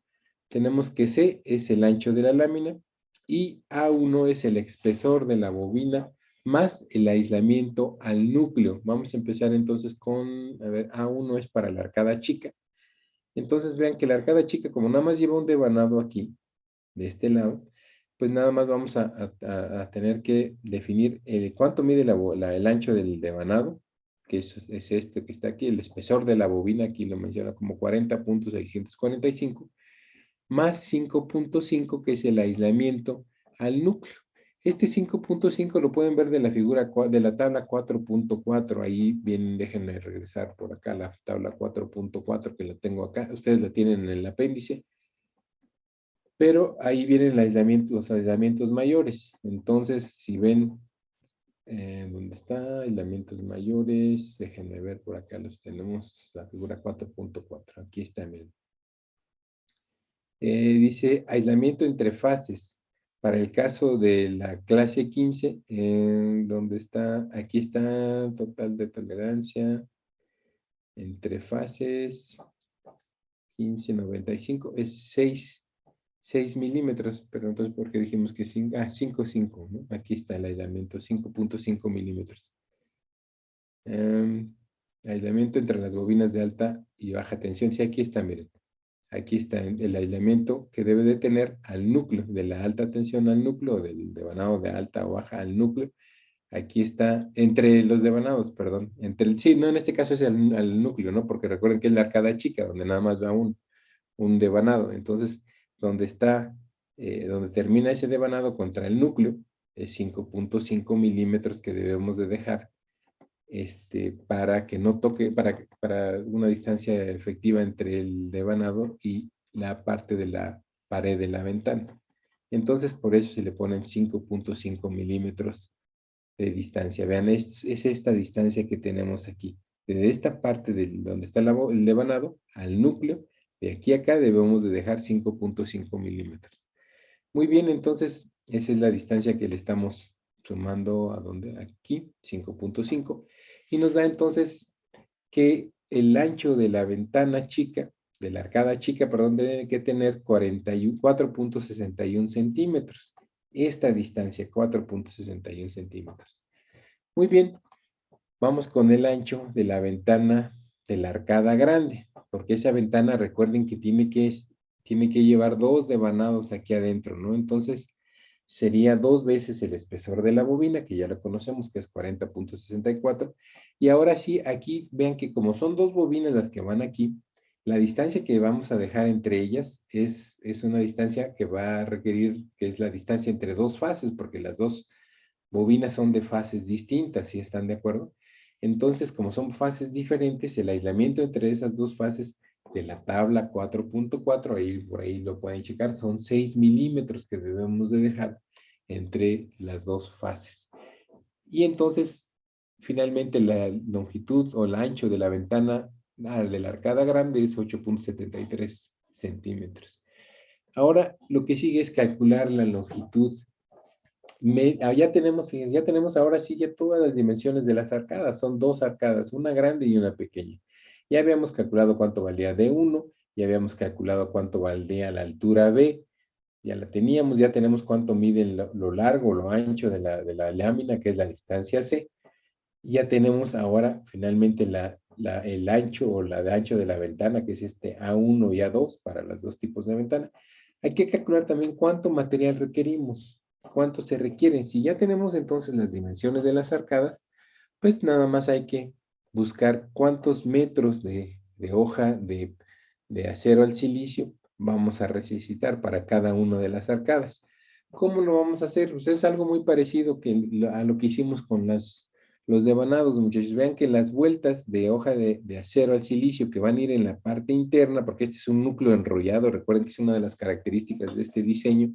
tenemos que C es el ancho de la lámina y A1 es el espesor de la bobina más el aislamiento al núcleo. Vamos a empezar entonces con, a ver, A1 es para la arcada chica. Entonces vean que la arcada chica, como nada más lleva un devanado aquí, de este lado, pues nada más vamos a tener que definir cuánto mide el ancho del devanado, que es este que está aquí, el espesor de la bobina, aquí lo menciona como 40.645, más 5.5, que es el aislamiento al núcleo. Este 5.5 lo pueden ver de la figura de la tabla 4.4. Ahí bien, déjenme regresar por acá la tabla 4.4, que la tengo acá. Ustedes la tienen en el apéndice. Pero ahí vienen los aislamientos mayores. Entonces, si ven, ¿dónde está? Aislamientos mayores. Déjenme ver, por acá los tenemos, la figura 4.4. Aquí está, miren. Dice aislamiento entre fases. Para el caso de la clase 15, ¿dónde está? Aquí está total de tolerancia entre fases 15.95, es 6 milímetros, pero entonces, ¿por qué dijimos que 5? 5.5, ¿no? Aquí está el aislamiento, 5.5 milímetros. Aislamiento entre las bobinas de alta y baja tensión. Sí, aquí está, miren. Aquí está el aislamiento que debe de tener al núcleo, de la alta tensión al núcleo, del devanado de alta o baja al núcleo. Aquí está, entre los devanados, perdón. Sí, no, en este caso es el núcleo, ¿no? Porque recuerden que es la arcada chica, donde nada más va un devanado. Entonces, donde está, donde termina ese devanado contra el núcleo, es 5.5 milímetros que debemos de dejar para que no toque, para una distancia efectiva entre el devanado y la parte de la pared de la ventana. Entonces, por eso se le ponen 5.5 milímetros de distancia. Vean, es esta distancia que tenemos aquí. Desde esta parte donde está el devanado al núcleo, de aquí a acá debemos de dejar 5.5 milímetros. Muy bien, entonces esa es la distancia que le estamos sumando a donde aquí, 5.5, y nos da entonces que el ancho de la ventana chica, de la arcada chica, perdón, debe que tener 44.61 centímetros. Esta distancia, 4.61 centímetros. Muy bien, vamos con el ancho de la ventana de la arcada grande, porque esa ventana, recuerden que tiene que llevar dos devanados aquí adentro, ¿no? Entonces, sería 2 veces el espesor de la bobina, que ya lo conocemos, que es 40.64. Y ahora sí, aquí vean que como son dos bobinas las que van aquí, la distancia que vamos a dejar entre ellas es una distancia que va a requerir, que es la distancia entre dos fases, porque las dos bobinas son de fases distintas, ¿sí están de acuerdo? Entonces, como son fases diferentes, el aislamiento entre esas dos fases de la tabla 4.4, ahí por ahí lo pueden checar, son 6 milímetros que debemos de dejar entre las dos fases. Y entonces, finalmente la longitud o el ancho de la ventana de la arcada grande es 8.73 centímetros. Ahora, lo que sigue es calcular la longitud. Ya tenemos, fíjense, ya tenemos ahora sí ya todas las dimensiones de las arcadas. Son dos arcadas, una grande y una pequeña. Ya habíamos calculado cuánto valía D1, ya habíamos calculado cuánto valía la altura B, ya la teníamos, ya tenemos cuánto mide lo largo, lo ancho de la lámina, que es la distancia C. Y ya tenemos ahora finalmente el ancho o la de ancho de la ventana, que es este A1 y A2 para los dos tipos de ventana. Hay que calcular también cuánto material requerimos, cuánto se requiere. Si ya tenemos entonces las dimensiones de las arcadas, pues nada más hay que buscar cuántos metros de hoja de acero al silicio vamos a necesitar para cada una de las arcadas. ¿Cómo lo vamos a hacer? Pues es algo muy parecido a lo que hicimos con los devanados, muchachos. Vean que las vueltas de hoja de acero al silicio que van a ir en la parte interna, porque este es un núcleo enrollado, recuerden que es una de las características de este diseño,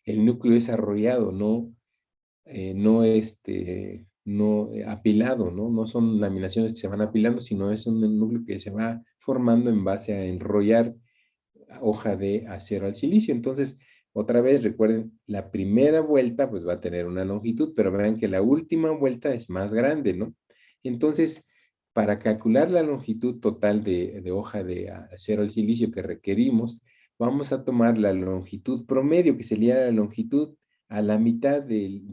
el núcleo es arrollado, no apilado, ¿no? No son laminaciones que se van apilando, sino es un núcleo que se va formando en base a enrollar hoja de acero al silicio. Entonces, otra vez, recuerden, la primera vuelta pues va a tener una longitud, pero vean que la última vuelta es más grande, ¿no? Entonces, para calcular la longitud total de hoja de acero al silicio que requerimos, vamos a tomar la longitud promedio, que sería la longitud a la mitad de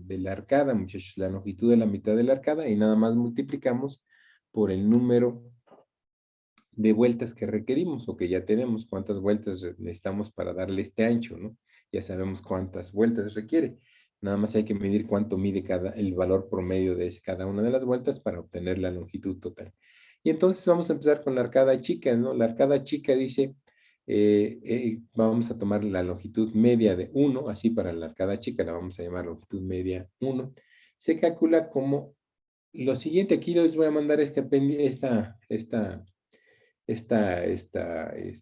la arcada, muchachos, la longitud de la mitad de la arcada, y nada más multiplicamos por el número de vueltas que requerimos o que ya tenemos, cuántas vueltas necesitamos para darle este ancho, ¿no? Ya sabemos cuántas vueltas requiere. Nada más hay que medir cuánto mide el valor promedio de cada una de las vueltas para obtener la longitud total. Y entonces vamos a empezar con la arcada chica, ¿no? La arcada chica dice, vamos a tomar la longitud media de 1, así para la arcada chica la vamos a llamar longitud media 1. Se calcula como lo siguiente, aquí les voy a mandar esta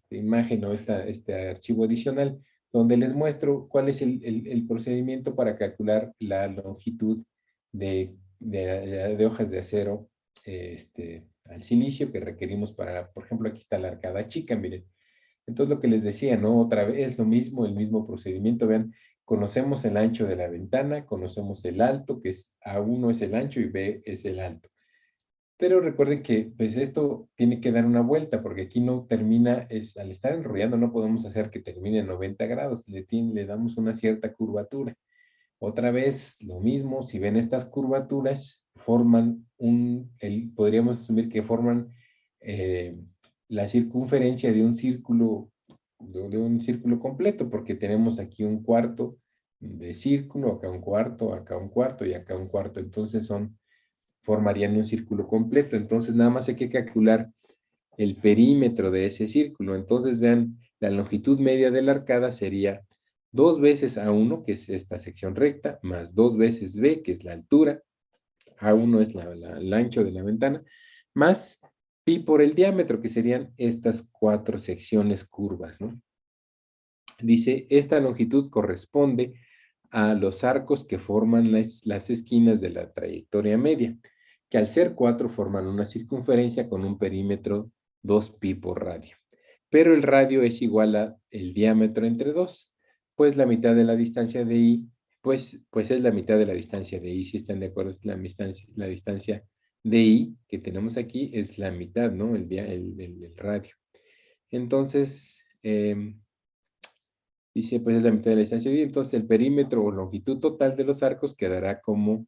imagen o este archivo adicional donde les muestro cuál es el procedimiento para calcular la longitud de hojas de acero al silicio que requerimos para, por ejemplo, aquí está la arcada chica, miren. Entonces lo que les decía, ¿no? Otra vez es lo mismo, el mismo procedimiento, vean, conocemos el ancho de la ventana, conocemos el alto, que es A1 es el ancho y B es el alto. Pero recuerden que pues esto tiene que dar una vuelta porque aquí no termina, al estar enrollando no podemos hacer que termine en 90 grados, le damos una cierta curvatura. Otra vez lo mismo, si ven estas curvaturas, podríamos asumir que forman eh, la circunferencia de un círculo completo porque tenemos aquí un cuarto de círculo, acá un cuarto y acá un cuarto. Entonces formarían un círculo completo. Entonces nada más hay que calcular el perímetro de ese círculo. Entonces vean, la longitud media de la arcada sería 2 veces A1, que es esta sección recta, más 2 veces B, que es la altura. A1 es el ancho de la ventana, más pi por el diámetro, que serían estas 4 secciones curvas, ¿no? Dice, esta longitud corresponde a los arcos que forman las esquinas de la trayectoria media, que al ser 4 forman una circunferencia con un perímetro 2pi por radio. Pero el radio es igual a el diámetro entre 2, pues la mitad de la distancia de I, pues es la mitad de la distancia de I, si están de acuerdo, es la distancia de I que tenemos aquí es la mitad, ¿no? El radio. Entonces, dice, pues es la mitad de la distancia de I, entonces el perímetro o longitud total de los arcos quedará como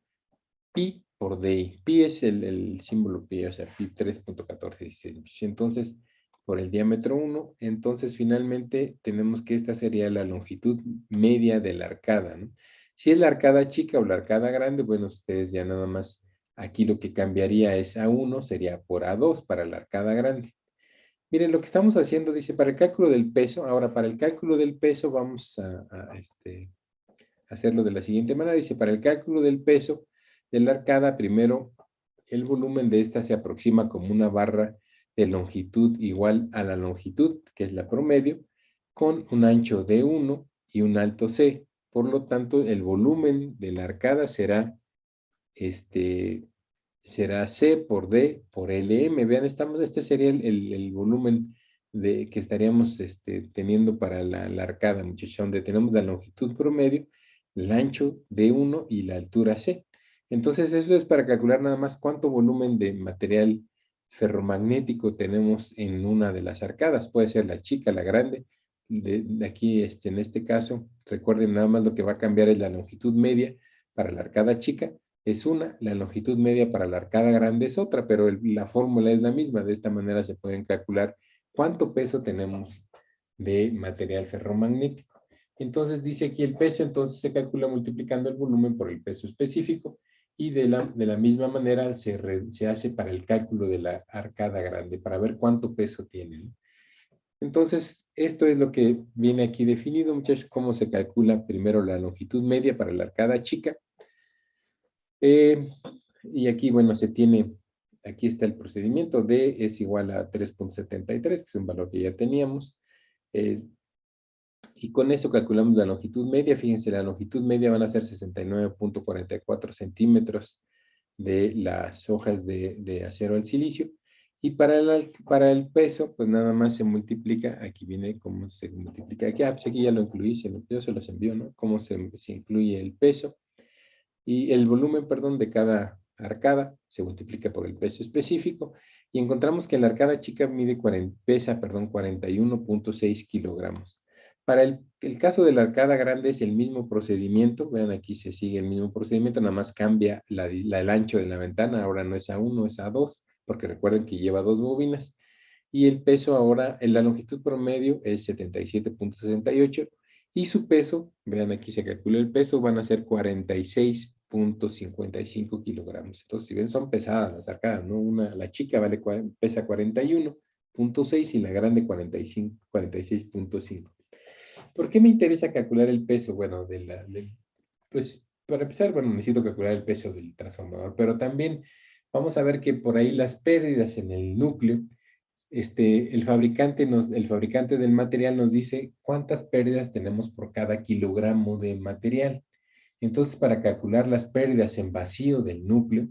pi por di. Pi es el símbolo pi, o sea, pi 3.1416. Entonces, por el diámetro 1, entonces finalmente tenemos que esta sería la longitud media de la arcada, ¿no? Si es la arcada chica o la arcada grande, bueno, ustedes ya nada más, aquí lo que cambiaría es A1, sería por A2 para la arcada grande. Miren, lo que estamos haciendo, dice, para el cálculo del peso, ahora para el cálculo del peso vamos a hacerlo de la siguiente manera, dice, para el cálculo del peso de la arcada, primero, el volumen de esta se aproxima como una barra de longitud igual a la longitud, que es la promedio, con un ancho D1 y un alto C. Por lo tanto, el volumen de la arcada será será C por D por LM. Vean, este sería el volumen que estaríamos teniendo para la arcada, muchachos, donde tenemos la longitud promedio, el ancho D1 y la altura C. Entonces, eso es para calcular nada más cuánto volumen de material ferromagnético tenemos en una de las arcadas. Puede ser la chica, la grande. De aquí, en este caso, recuerden nada más lo que va a cambiar es la longitud media para la arcada chica es una, la longitud media para la arcada grande es otra, pero la fórmula es la misma. De esta manera se pueden calcular cuánto peso tenemos de material ferromagnético. Entonces dice aquí el peso, entonces se calcula multiplicando el volumen por el peso específico y de la misma manera se hace para el cálculo de la arcada grande, para ver cuánto peso tiene, ¿no? Entonces, esto es lo que viene aquí definido, muchachos, cómo se calcula primero la longitud media para la arcada chica. Y aquí, bueno, aquí está el procedimiento. D es igual a 3.73, que es un valor que ya teníamos. Y con eso calculamos la longitud media. Fíjense, la longitud media van a ser 69.44 centímetros de las hojas de acero al silicio. Y para el peso, pues nada más se multiplica. Aquí viene cómo se multiplica. Aquí ya lo incluí, yo se los envío, ¿no? Cómo se incluye el peso. Y el volumen, perdón, de cada arcada se multiplica por el peso específico y encontramos que la arcada chica pesa 41.6 kilogramos. Para el caso de la arcada grande es el mismo procedimiento, vean aquí se sigue el mismo procedimiento, nada más cambia el ancho de la ventana, ahora no es A1, es A2, porque recuerden que lleva 2 bobinas. Y el peso ahora, en la longitud promedio es 77.68 y su peso, vean aquí se calcula el peso, van a ser 46.55 kilogramos. Entonces, si ven, son pesadas las arcadas, ¿no? La chica pesa 41.6 y la grande 46.5. ¿Por qué me interesa calcular el peso? Bueno, pues para empezar, bueno, necesito calcular el peso del transformador, pero también vamos a ver que por ahí las pérdidas en el núcleo el fabricante del material nos dice cuántas pérdidas tenemos por cada kilogramo de material. Entonces, para calcular las pérdidas en vacío del núcleo,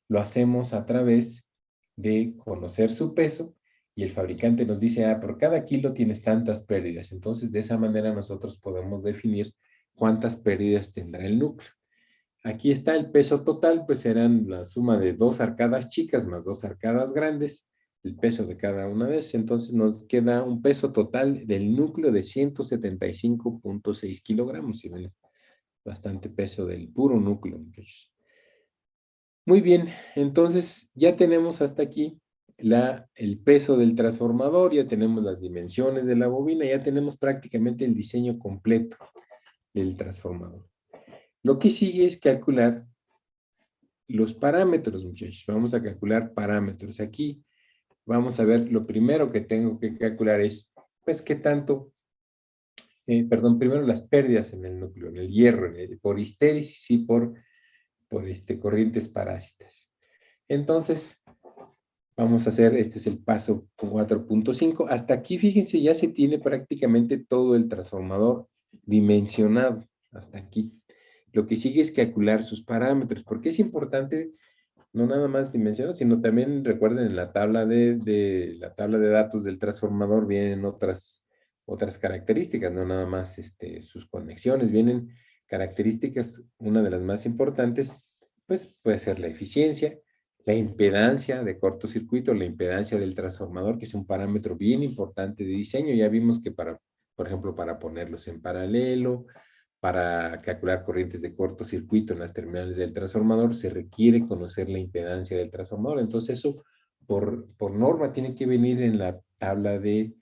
lo hacemos a través de conocer su peso y el fabricante nos dice, por cada kilo tienes tantas pérdidas. Entonces, de esa manera nosotros podemos definir cuántas pérdidas tendrá el núcleo. Aquí está el peso total, pues serán la suma de 2 arcadas chicas más 2 arcadas grandes, el peso de cada una de esas. Entonces nos queda un peso total del núcleo de 175.6 kilogramos. Si ven, bastante peso del puro núcleo, muchachos. Muy bien, entonces ya tenemos hasta aquí el peso del transformador, ya tenemos las dimensiones de la bobina, ya tenemos prácticamente el diseño completo. del transformador. Lo que sigue es calcular los parámetros, muchachos. Vamos a calcular parámetros. Aquí vamos a ver, lo primero que tengo que calcular es, pues, qué tanto, primero las pérdidas en el núcleo, en el hierro, por histéresis y por corrientes parásitas. Entonces, vamos a hacer, este es el paso 4.5. Hasta aquí, fíjense, ya se tiene prácticamente todo el transformador dimensionado. Hasta aquí. Lo que sigue es calcular sus parámetros, porque es importante no nada más dimensionar, sino también recuerden en la tabla la tabla de datos del transformador vienen otras características, no nada más sus conexiones, vienen características, una de las más importantes, pues puede ser la eficiencia, la impedancia de cortocircuito, la impedancia del transformador, que es un parámetro bien importante de diseño. Ya vimos que por ejemplo, para ponerlos en paralelo, para calcular corrientes de cortocircuito en las terminales del transformador, se requiere conocer la impedancia del transformador. Entonces, eso por norma tiene que venir en la tabla de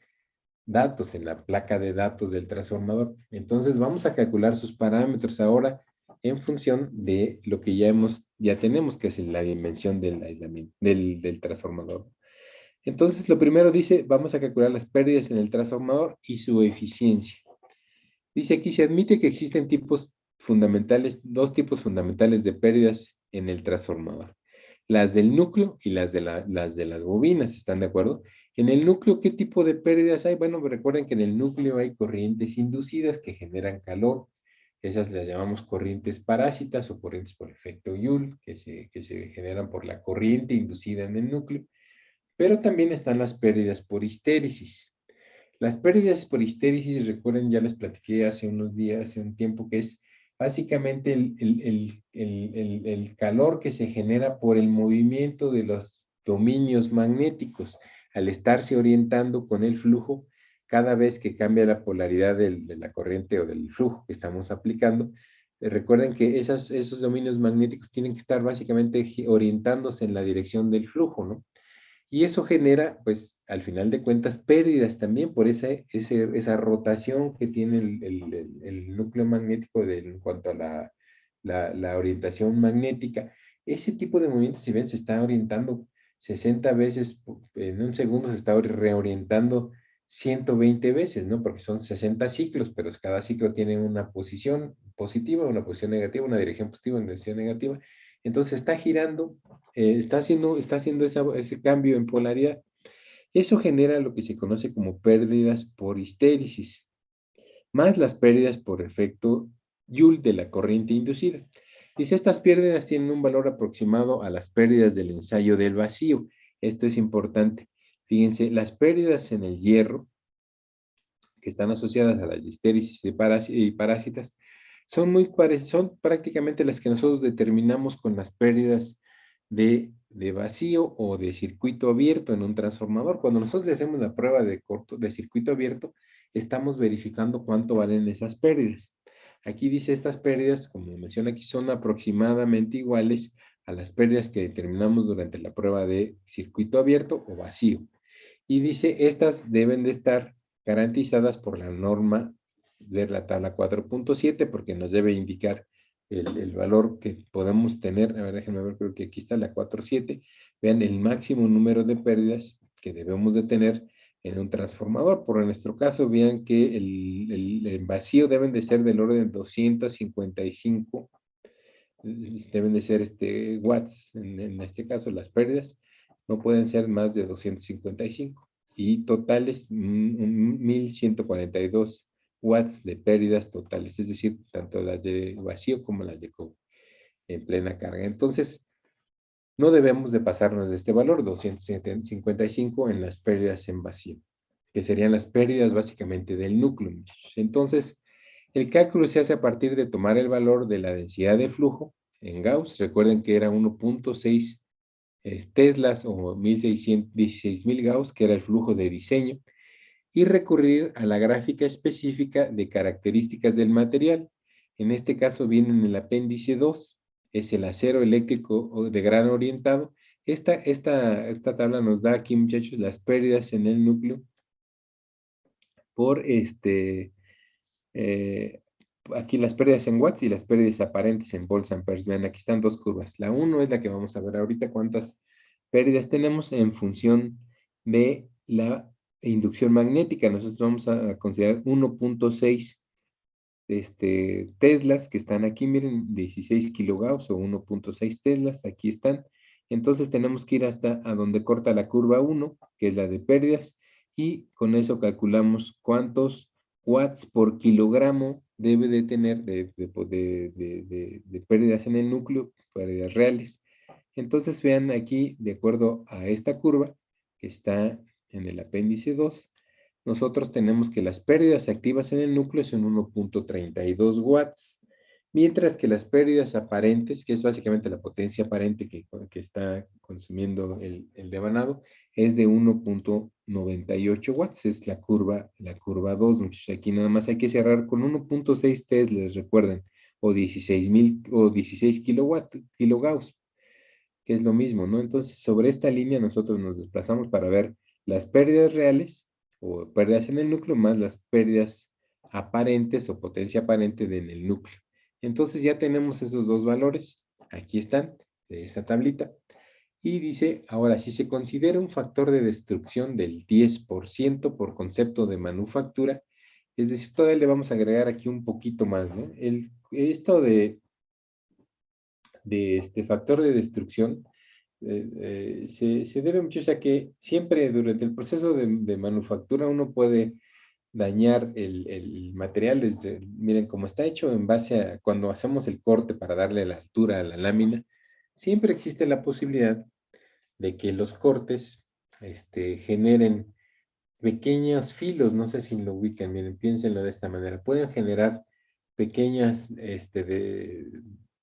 datos, en la placa de datos del transformador. Entonces, vamos a calcular sus parámetros ahora en función de lo que ya tenemos, que es la dimensión del aislamiento, del transformador. Entonces, lo primero dice, vamos a calcular las pérdidas en el transformador y su eficiencia. Dice aquí, se admite que existen dos tipos fundamentales de pérdidas en el transformador. Las del núcleo y las de las bobinas, ¿están de acuerdo? En el núcleo, ¿qué tipo de pérdidas hay? Bueno, recuerden que en el núcleo hay corrientes inducidas que generan calor. Esas las llamamos corrientes parásitas o corrientes por efecto Joule, que se generan por la corriente inducida en el núcleo. Pero también están las pérdidas por histéresis. Las pérdidas por histéresis, recuerden, ya les platiqué hace unos días, hace un tiempo, que es básicamente el calor que se genera por el movimiento de los dominios magnéticos al estarse orientando con el flujo cada vez que cambia la polaridad de la corriente o del flujo que estamos aplicando. Recuerden que esos dominios magnéticos tienen que estar básicamente orientándose en la dirección del flujo, ¿no? Y eso genera, pues, al final de cuentas, pérdidas también por esa rotación que tiene el núcleo magnético en cuanto a la orientación magnética. Ese tipo de movimientos, si ven, se está orientando 60 veces, en un segundo se está reorientando 120 veces, ¿no? Porque son 60 ciclos, pero cada ciclo tiene una posición positiva, una posición negativa, una dirección positiva, una dirección negativa. Entonces está girando, está haciendo ese cambio en polaridad. Eso genera lo que se conoce como pérdidas por histéresis, más las pérdidas por efecto Joule de la corriente inducida. Dice, estas pérdidas tienen un valor aproximado a las pérdidas del ensayo del vacío. Esto es importante. Fíjense, las pérdidas en el hierro, que están asociadas a la histéresis y parásitas, son prácticamente las que nosotros determinamos con las pérdidas de vacío o de circuito abierto en un transformador. Cuando nosotros le hacemos la prueba de circuito abierto, estamos verificando cuánto valen esas pérdidas. Aquí dice, estas pérdidas, como menciona aquí, son aproximadamente iguales a las pérdidas que determinamos durante la prueba de circuito abierto o vacío. Y dice, estas deben de estar garantizadas por la norma de la tabla 4.7 porque nos debe indicar el valor que podemos tener. A ver, déjenme ver, creo que aquí está la 4.7. Vean el máximo número de pérdidas que debemos de tener en un transformador. Por nuestro caso, vean que el vacío deben de ser del orden de 255, deben de ser watts, en este caso las pérdidas no pueden ser más de 255 y totales 1142 watts de pérdidas totales, es decir, tanto las de vacío como las de en plena carga. Entonces, no debemos de pasarnos de este valor, 255 en las pérdidas en vacío, que serían las pérdidas básicamente del núcleo. Entonces, el cálculo se hace a partir de tomar el valor de la densidad de flujo en Gauss. Recuerden que era 1.6 teslas o 16.000 Gauss, que era el flujo de diseño, y recurrir a la gráfica específica de características del material. En este caso viene en el apéndice 2, es el acero eléctrico de grano orientado. Esta tabla nos da aquí, muchachos, las pérdidas en el núcleo por aquí las pérdidas en watts y las pérdidas aparentes en volts amperes. Vean, aquí están dos curvas. La 1 es la que vamos a ver ahorita, cuántas pérdidas tenemos en función de la inducción magnética. Nosotros vamos a considerar 1.6 teslas que están aquí, miren, 16 kilogauss o 1.6 teslas, aquí están. Entonces tenemos que ir hasta a donde corta la curva 1, que es la de pérdidas, y con eso calculamos cuántos watts por kilogramo debe de tener de pérdidas en el núcleo, pérdidas reales. Entonces vean aquí, de acuerdo a esta curva que está en el apéndice 2, nosotros tenemos que las pérdidas activas en el núcleo son 1.32 watts, mientras que las pérdidas aparentes, que es básicamente la potencia aparente que está consumiendo el devanado, es de 1.98 watts, es la curva 2, muchachos. Aquí nada más hay que cerrar con 1.6 teslas, recuerden, o 16 kilogauss, que es lo mismo, ¿no? Entonces, sobre esta línea nosotros nos desplazamos para ver las pérdidas reales o pérdidas en el núcleo más las pérdidas aparentes o potencia aparente en el núcleo. Entonces ya tenemos esos dos valores. Aquí están, de esta tablita. Y dice, ahora, si se considera un factor de destrucción del 10% por concepto de manufactura, es decir, todavía le vamos a agregar aquí un poquito más, ¿no? Esto de este factor de destrucción se debe mucho a que siempre durante el proceso de manufactura uno puede dañar el material. Miren, como está hecho en base a cuando hacemos el corte para darle la altura a la lámina, siempre existe la posibilidad de que los cortes generen pequeños filos. No sé si lo ubican, miren, piénsenlo de esta manera. Pueden generar pequeñas,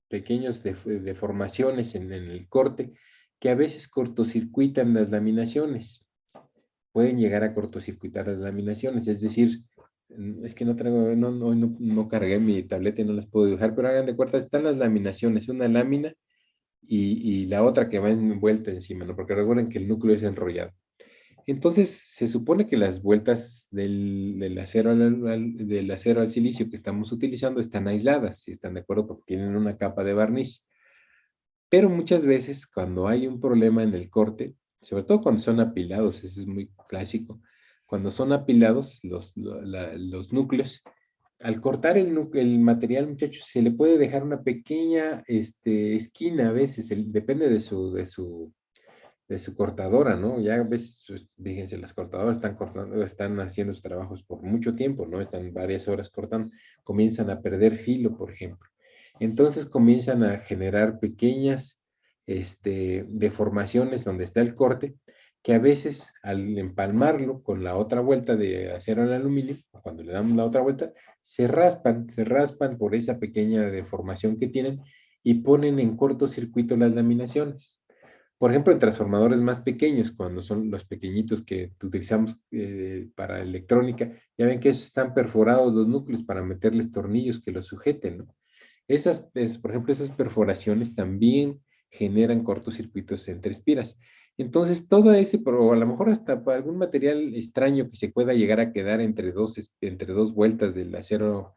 pequeños deformaciones en el corte que a veces cortocircuitan las laminaciones. Pueden llegar a cortocircuitar las laminaciones, es decir, es que no traigo, no cargué mi tableta y no las puedo dibujar, pero hagan de cuenta, están las laminaciones, una lámina y la otra que va envuelta encima, ¿no? Porque recuerden que el núcleo es enrollado. Entonces, se supone que las vueltas del acero al silicio que estamos utilizando están aisladas, si están de acuerdo, porque tienen una capa de barniz. Pero muchas veces, cuando hay un problema en el corte, sobre todo cuando son apilados, eso es muy clásico, cuando son apilados los núcleos, al cortar el material, muchachos, se le puede dejar una pequeña esquina a veces, depende de su cortadora, ¿no? Ya a veces, fíjense, las cortadoras están cortando, están haciendo sus trabajos por mucho tiempo, ¿no? Están varias horas cortando, comienzan a perder filo, por ejemplo. Entonces comienzan a generar pequeñas deformaciones donde está el corte, que a veces al empalmarlo con la otra vuelta de acero al aluminio, cuando le damos la otra vuelta, se raspan por esa pequeña deformación que tienen y ponen en cortocircuito las laminaciones. Por ejemplo, en transformadores más pequeños, cuando son los pequeñitos que utilizamos para electrónica, ya ven que esos están perforados los núcleos para meterles tornillos que los sujeten, ¿no? Por ejemplo, esas perforaciones también generan cortocircuitos entre espiras. Entonces, todo ese, pero a lo mejor hasta para algún material extraño que se pueda llegar a quedar entre dos vueltas del acero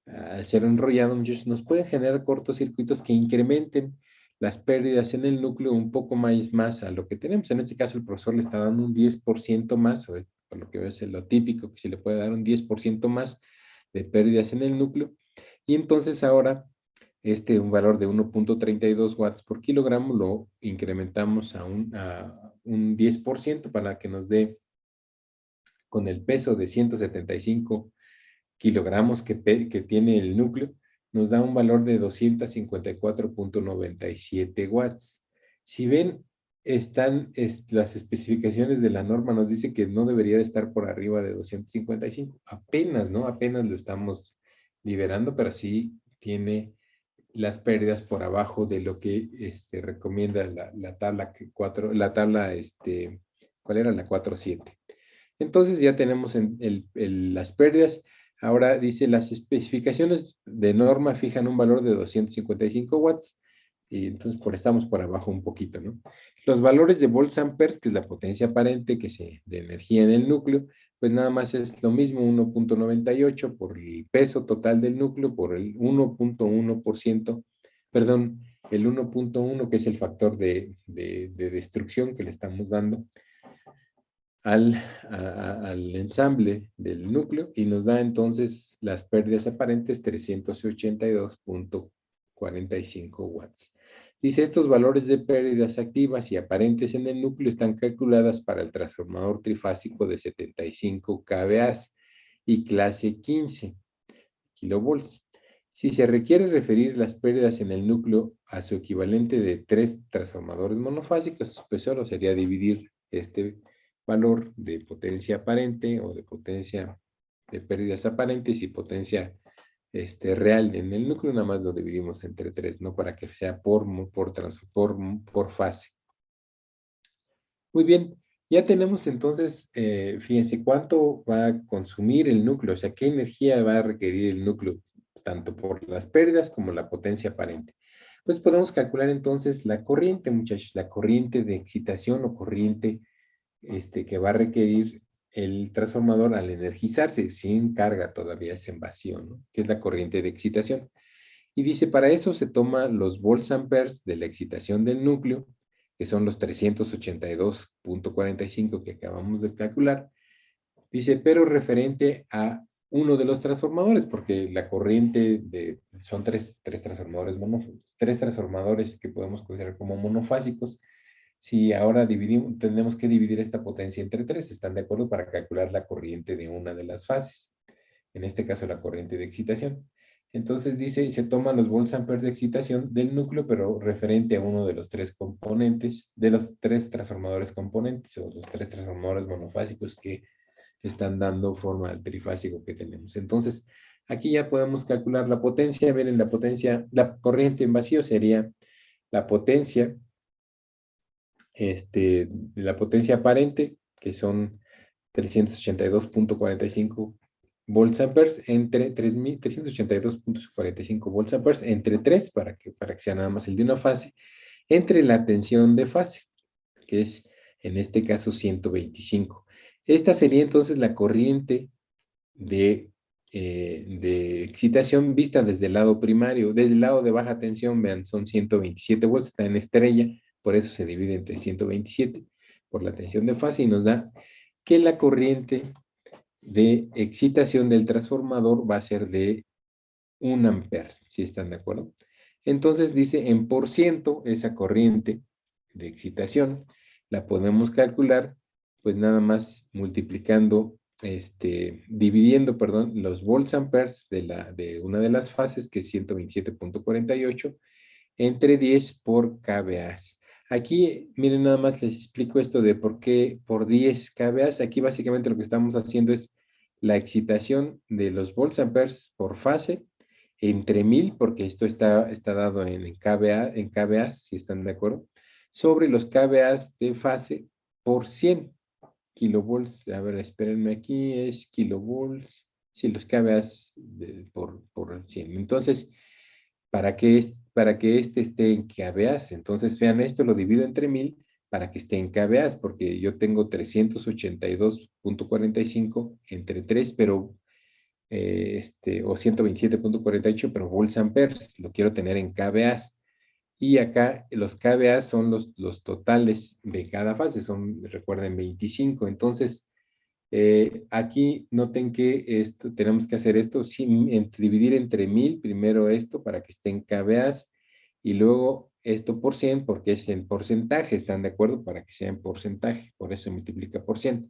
enrollado, nos pueden generar cortocircuitos que incrementen las pérdidas en el núcleo un poco más a lo que tenemos. En este caso, el profesor le está dando un 10% más, o por lo que veo es lo típico, que se le puede dar un 10% más de pérdidas en el núcleo. Y entonces ahora, un valor de 1.32 watts por kilogramo lo incrementamos a un 10% para que nos dé, con el peso de 175 kilogramos que tiene el núcleo, nos da un valor de 254.97 watts. Si ven, las especificaciones de la norma nos dice que no debería de estar por arriba de 255. Apenas, ¿no? Apenas lo estamos liberando, pero sí tiene las pérdidas por abajo de lo que recomienda la tabla 4, ¿cuál era? La 4.7. Entonces ya tenemos las pérdidas. Ahora dice, las especificaciones de norma fijan un valor de 255 watts, y entonces estamos por abajo un poquito, ¿no? Los valores de volts-amperes, que es la potencia aparente de energía en el núcleo, pues nada más es lo mismo, 1.98 por el peso total del núcleo, por el 1.1%, perdón, el 1.1 que es el factor de destrucción que le estamos dando al ensamble del núcleo, y nos da entonces las pérdidas aparentes 382.45 watts. Dice, estos valores de pérdidas activas y aparentes en el núcleo están calculadas para el transformador trifásico de 75 kVA y clase 15 kilovolts. Si se requiere referir las pérdidas en el núcleo a su equivalente de 3 transformadores monofásicos, pues solo sería dividir este valor de potencia aparente o de potencia de pérdidas aparentes y potencia real en el núcleo, nada más lo dividimos entre 3, ¿no? Para que sea por fase. Muy bien, ya tenemos entonces, fíjense, cuánto va a consumir el núcleo, o sea, qué energía va a requerir el núcleo, tanto por las pérdidas como la potencia aparente. Pues podemos calcular entonces la corriente, muchachos, la corriente de excitación o corriente que va a requerir el transformador al energizarse, sin carga todavía es en vacío, ¿no? Que es la corriente de excitación. Y dice, para eso se toma los volts amperes de la excitación del núcleo, que son los 382.45 que acabamos de calcular. Dice, pero referente a uno de los transformadores, porque la corriente son tres transformadores que podemos considerar como monofásicos. Si ahora tenemos que dividir esta potencia entre 3, ¿están de acuerdo? Para calcular la corriente de una de las fases. En este caso, la corriente de excitación. Entonces dice, se toman los volts amperes de excitación del núcleo, pero referente a uno de los 3 componentes, de los 3 transformadores componentes, o los 3 transformadores monofásicos que están dando forma al trifásico que tenemos. Entonces, aquí ya podemos calcular la potencia. Miren, la corriente en vacío sería la potencia, la potencia aparente, que son 382.45 volts amperes entre 382.45 volts amperes entre 3 para que sea nada más el de una fase, entre la tensión de fase, que es en este caso 125. Esta sería entonces la corriente de excitación vista desde el lado primario. Desde el lado de baja tensión, vean, son 127 volts, está en estrella, por eso se divide entre 127 por la tensión de fase y nos da que la corriente de excitación del transformador va a ser de 1 ampere, si están de acuerdo. Entonces dice en por ciento esa corriente de excitación la podemos calcular pues nada más multiplicando, dividiendo, perdón, los volts amperes de una de las fases, que es 127.48, entre 10 por kVA. Aquí, miren, nada más les explico esto de por qué por 10 kVA. Aquí básicamente lo que estamos haciendo es la excitación de los volts amperes por fase entre 1000, porque esto está dado en kVA, si están de acuerdo, sobre los kVA de fase por 100 kilovolts. A ver, espérenme, aquí es kilovolts, sí, los kVA por 100. Entonces, para que este esté en kVA, entonces vean, esto lo divido entre 1000 para que esté en kVA, porque yo tengo 382.45 entre 3, pero o 127.48, pero volts amperes, lo quiero tener en kVA. Y acá los kVA son los totales de cada fase, recuerden, 25. Entonces, aquí noten que tenemos que hacer esto, dividir entre 1000, primero esto para que esté en kVA, y luego esto por 100, porque es en porcentaje, ¿están de acuerdo? Para que sea en porcentaje, por eso se multiplica por 100.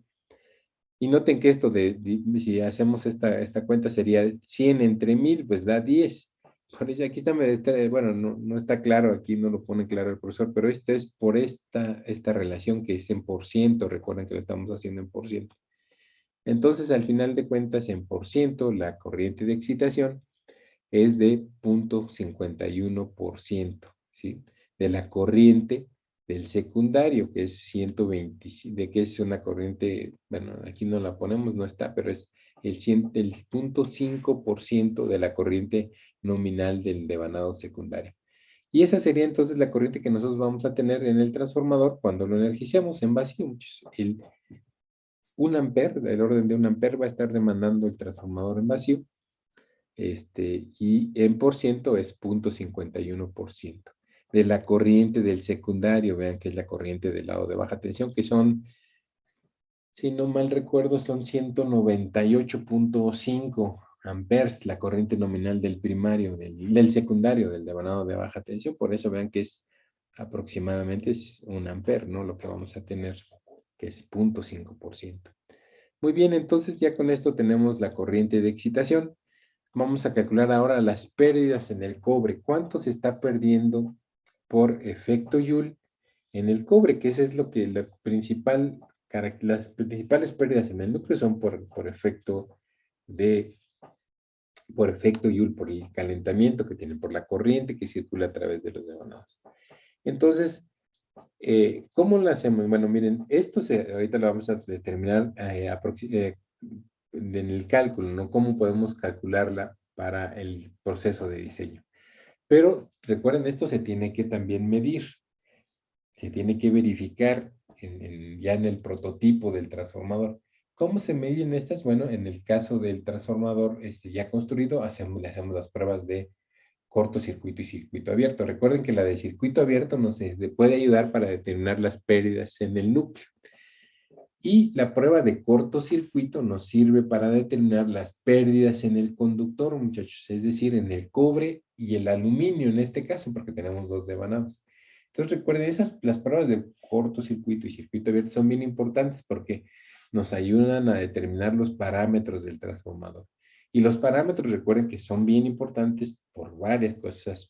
Y noten que esto si hacemos esta cuenta sería 100 entre 1000, pues da 10. Por eso aquí bueno, no está claro, aquí no lo pone claro el profesor, pero esto es por esta relación que es en por ciento. Recuerden que lo estamos haciendo en por ciento. Entonces, al final de cuentas, en por ciento, la corriente de excitación es de 0.51%, ¿sí? De la corriente del secundario, que es 120, de que es una corriente, bueno, aquí no la ponemos, no está, pero es el 0.5% de la corriente nominal del devanado secundario. Y esa sería entonces la corriente que nosotros vamos a tener en el transformador cuando lo energicemos en vacío. El 1 amper, el orden de 1 amper va a estar demandando el transformador en vacío. Y en por ciento es 0.51% de la corriente del secundario. Vean que es la corriente del lado de baja tensión, que son, si no mal recuerdo, son 198.5 amperes, la corriente nominal del primario, del secundario, del devanado de baja tensión. Por eso vean que es aproximadamente es 1 amper, ¿no? Lo que vamos a tener, que es 0.5%. Muy bien, entonces ya con esto tenemos la corriente de excitación. Vamos a calcular ahora las pérdidas en el cobre. ¿Cuánto se está perdiendo por efecto Joule en el cobre? Que ese es lo que las principales pérdidas en el núcleo son por efecto Joule, por el calentamiento que tiene, por la corriente que circula a través de los devanados. Entonces, ¿cómo lo hacemos? Bueno, miren, ahorita lo vamos a determinar en el cálculo, ¿no? ¿Cómo podemos calcularla para el proceso de diseño? Pero recuerden, esto se tiene que también medir, se tiene que verificar ya en el prototipo del transformador. ¿Cómo se miden estas? Bueno, en el caso del transformador ya construido, le hacemos las pruebas de cortocircuito y circuito abierto. Recuerden que la de circuito abierto nos puede ayudar para determinar las pérdidas en el núcleo. Y la prueba de cortocircuito nos sirve para determinar las pérdidas en el conductor, muchachos, es decir, en el cobre y el aluminio en este caso, porque tenemos dos devanados. Entonces recuerden, las pruebas de cortocircuito y circuito abierto son bien importantes porque nos ayudan a determinar los parámetros del transformador. Y los parámetros, recuerden que son bien importantes por varias cosas.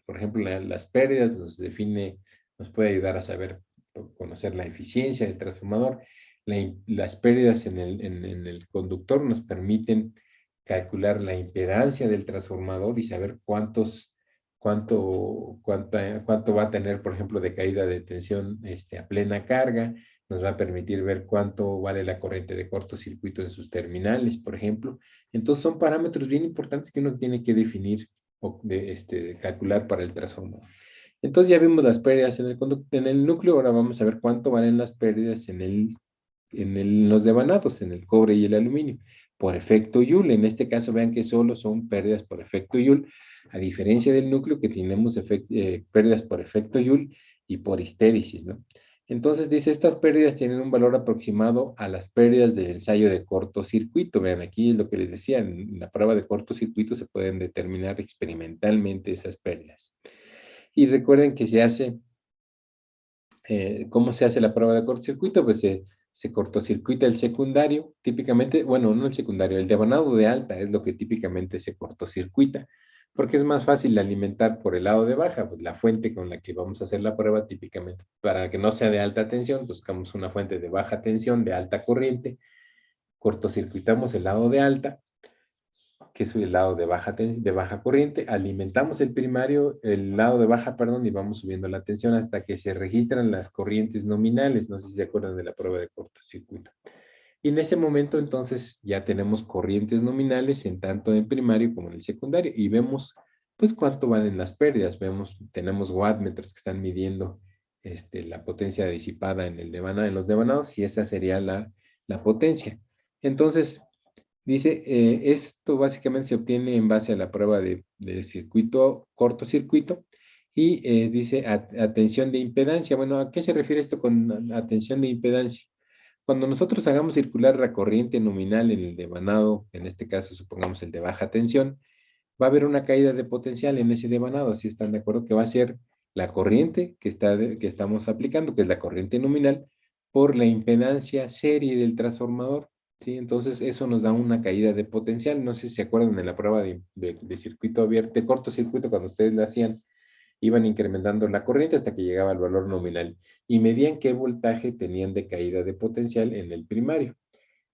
Por ejemplo, las pérdidas nos puede ayudar a conocer la eficiencia del transformador. Las pérdidas en el conductor nos permiten calcular la impedancia del transformador y saber cuánto va a tener, por ejemplo, de caída de tensión a plena carga. Nos va a permitir ver cuánto vale la corriente de cortocircuito en sus terminales, por ejemplo. Entonces son parámetros bien importantes que uno tiene que definir o calcular para el transformador. Entonces ya vimos las pérdidas en el núcleo, ahora vamos a ver cuánto valen las pérdidas en los devanados, en el cobre y el aluminio, por efecto Joule. En este caso, vean que solo son pérdidas por efecto Joule, a diferencia del núcleo que tenemos pérdidas por efecto Joule y por histéresis, ¿no? Entonces dice, estas pérdidas tienen un valor aproximado a las pérdidas del ensayo de cortocircuito. Vean, aquí lo que les decía, en la prueba de cortocircuito se pueden determinar experimentalmente esas pérdidas. Y recuerden que ¿cómo se hace la prueba de cortocircuito? Pues se cortocircuita el secundario, típicamente, bueno, no el secundario, el devanado de alta es lo que típicamente se cortocircuita, porque es más fácil alimentar por el lado de baja, pues la fuente con la que vamos a hacer la prueba típicamente, para que no sea de alta tensión, buscamos una fuente de baja tensión, de alta corriente, cortocircuitamos el lado de alta, que es el lado de baja corriente, alimentamos el lado de baja, perdón, y vamos subiendo la tensión hasta que se registran las corrientes nominales. No sé si se acuerdan de la prueba de cortocircuito. Y en ese momento, entonces, ya tenemos corrientes nominales tanto en primario como en el secundario, y vemos, pues, cuánto valen las pérdidas. Tenemos wattmetros que están midiendo la potencia disipada en los devanados, y esa sería la potencia. Entonces, dice, esto básicamente se obtiene en base a la prueba de cortocircuito, y dice atención de impedancia. Bueno, ¿a qué se refiere esto con atención de impedancia? Cuando nosotros hagamos circular la corriente nominal en el devanado, en este caso supongamos el de baja tensión, va a haber una caída de potencial en ese devanado, ¿sí están de acuerdo? Que va a ser la corriente que estamos aplicando, que es la corriente nominal, por la impedancia serie del transformador. ¿Sí? Entonces eso nos da una caída de potencial. No sé si se acuerdan de la prueba de circuito abierto, de cortocircuito, cuando ustedes la hacían, iban incrementando la corriente hasta que llegaba al valor nominal y medían qué voltaje tenían de caída de potencial en el primario.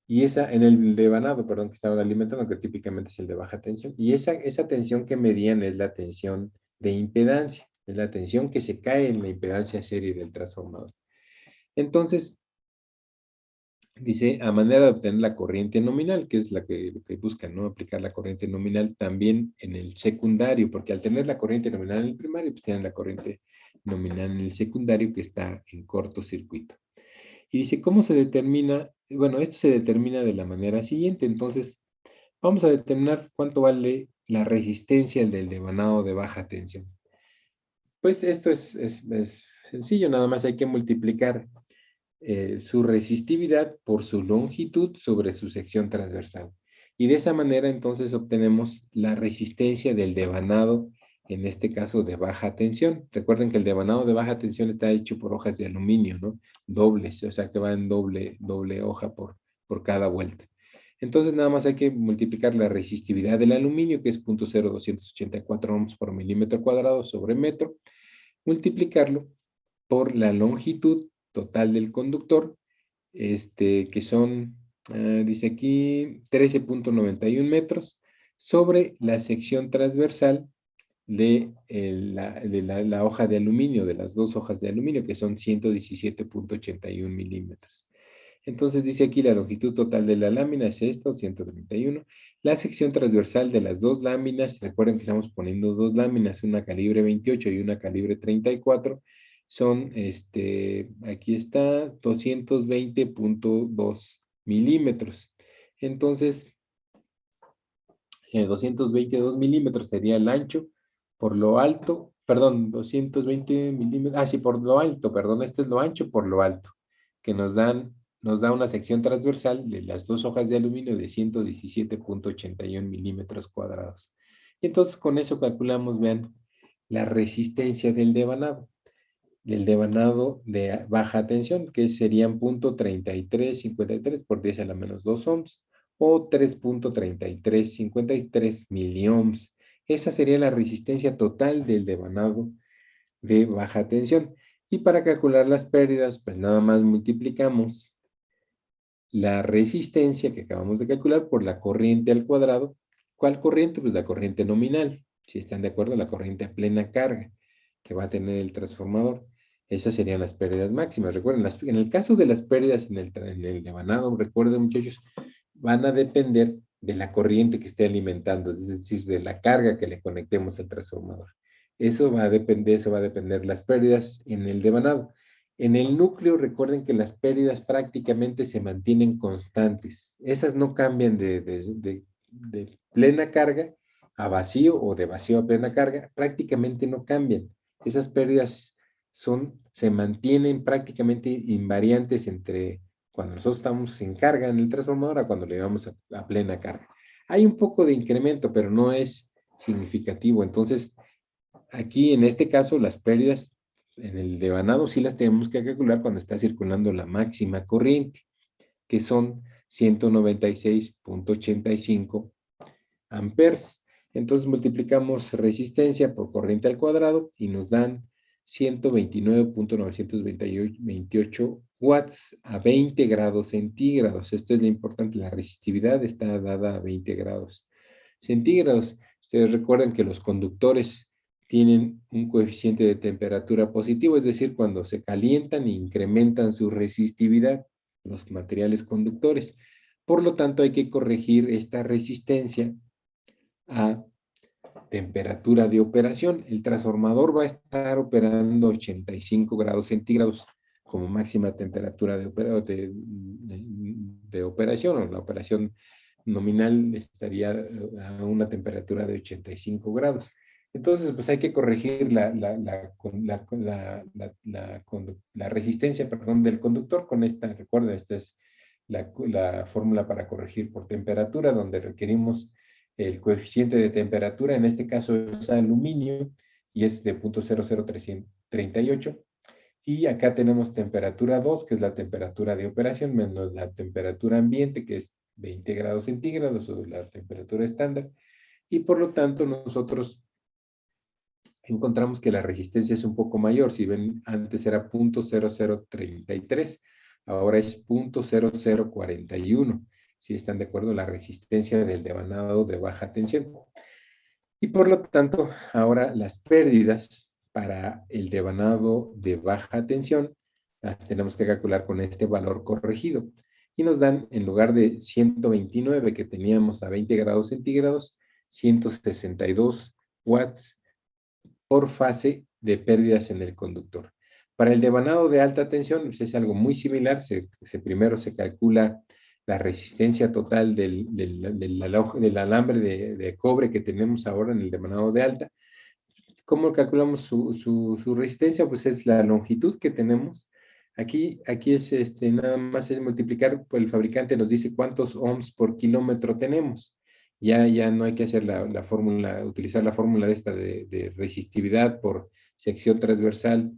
Y en el devanado, perdón, que estaban alimentando, que típicamente es el de baja tensión. Y esa tensión que medían es la tensión de impedancia, es la tensión que se cae en la impedancia serie del transformador. Entonces, Dice, a manera de obtener la corriente nominal, que es lo que buscan, ¿no? Aplicar la corriente nominal también en el secundario, porque al tener la corriente nominal en el primario, pues tienen la corriente nominal en el secundario que está en cortocircuito. Y dice, ¿cómo se determina? Bueno, esto se determina de la manera siguiente. Entonces, vamos a determinar cuánto vale la resistencia del devanado de baja tensión. Pues esto es sencillo, nada más hay que multiplicar su resistividad por su longitud sobre su sección transversal. Y de esa manera entonces obtenemos la resistencia del devanado, en este caso de baja tensión. Recuerden que el devanado de baja tensión está hecho por hojas de aluminio, ¿no? Dobles, o sea que va en doble hoja por cada vuelta. Entonces nada más hay que multiplicar la resistividad del aluminio, que es 0.0284 ohms por milímetro cuadrado sobre metro, multiplicarlo por la longitud total del conductor, que son, dice aquí, 13.91 metros, sobre la sección transversal de la hoja de aluminio, de las dos hojas de aluminio, que son 117.81 milímetros. Entonces dice aquí la longitud total de la lámina es esto, 131. La sección transversal de las dos láminas, recuerden que estamos poniendo dos láminas, una calibre 28 y una calibre 34, son, aquí está, 220.2 milímetros. Entonces, 222 milímetros sería el ancho por lo alto, perdón, 220 milímetros, sí, por lo alto, perdón, este es lo ancho por lo alto, que nos da una sección transversal de las dos hojas de aluminio de 117.81 milímetros cuadrados. Y entonces con eso calculamos, vean, la resistencia del devanado de baja tensión, que serían 0.3353 por 10 a la menos 2 ohms o 3.3353 miliohms. Esa sería la resistencia total del devanado de baja tensión. Y para calcular las pérdidas, pues nada más multiplicamos la resistencia que acabamos de calcular por la corriente al cuadrado. ¿Cuál corriente? Pues la corriente nominal. Si están de acuerdo, la corriente a plena carga que va a tener el transformador. Esas serían las pérdidas máximas. Recuerden, en el caso de las pérdidas en el devanado, recuerden muchachos, van a depender de la corriente que esté alimentando, es decir, de la carga que le conectemos al transformador. Eso va a depender las pérdidas en el devanado. En el núcleo, recuerden que las pérdidas prácticamente se mantienen constantes. Esas no cambian de plena carga a vacío o de vacío a plena carga, prácticamente no cambian. Esas pérdidas se mantienen prácticamente invariantes entre cuando nosotros estamos sin carga en el transformador a cuando le llevamos a plena carga. Hay un poco de incremento, pero no es significativo. Entonces, aquí en este caso, las pérdidas en el devanado sí las tenemos que calcular cuando está circulando la máxima corriente, que son 196.85 amperes. Entonces multiplicamos resistencia por corriente al cuadrado y nos dan 129.928 watts a 20 grados centígrados. Esto es lo importante, la resistividad está dada a 20 grados centígrados. Ustedes recuerdan que los conductores tienen un coeficiente de temperatura positivo, es decir, cuando se calientan e incrementan su resistividad, los materiales conductores. Por lo tanto, hay que corregir esta resistencia a temperatura de operación. El transformador va a estar operando 85 grados centígrados como máxima temperatura de operación, o la operación nominal estaría a una temperatura de 85 grados. Entonces, pues hay que corregir la resistencia, perdón, del conductor con esta, recuerda, esta es la fórmula para corregir por temperatura, donde requerimos el coeficiente de temperatura, en este caso es aluminio, y es de 0.00338. Y acá tenemos temperatura 2, que es la temperatura de operación, menos la temperatura ambiente, que es 20 grados centígrados, o la temperatura estándar. Y por lo tanto, nosotros encontramos que la resistencia es un poco mayor. Si ven, antes era 0.0033, ahora es 0.0041. Si están de acuerdo, la resistencia del devanado de baja tensión. Y por lo tanto, ahora las pérdidas para el devanado de baja tensión las tenemos que calcular con este valor corregido. y nos dan, en lugar de 129 que teníamos a 20 grados centígrados, 162 watts por fase de pérdidas en el conductor. Para el devanado de alta tensión pues es algo muy similar. Primero se calcula la resistencia total del alambre de cobre que tenemos ahora en el devanado de alta. ¿Cómo calculamos su resistencia? Pues es la longitud que tenemos. Aquí es nada más es multiplicar, pues el fabricante nos dice cuántos ohms por kilómetro tenemos. Ya no hay que hacer la fórmula, utilizar la fórmula de resistividad por sección transversal,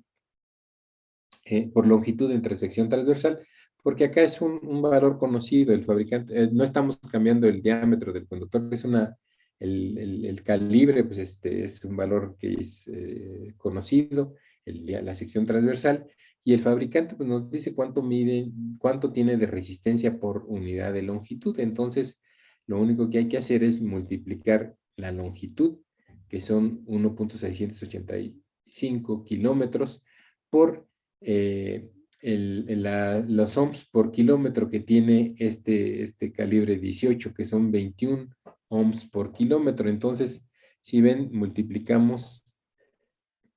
por longitud entre sección transversal, porque acá es un valor conocido. El fabricante, no estamos cambiando el diámetro del conductor, el calibre, pues es un valor que es conocido, la sección transversal, y el fabricante pues, nos dice cuánto mide, cuánto tiene de resistencia por unidad de longitud. Entonces, lo único que hay que hacer es multiplicar la longitud, que son 1.685 kilómetros, por los ohms por kilómetro que tiene este calibre 18, que son 21 ohms por kilómetro. Entonces, si ven, multiplicamos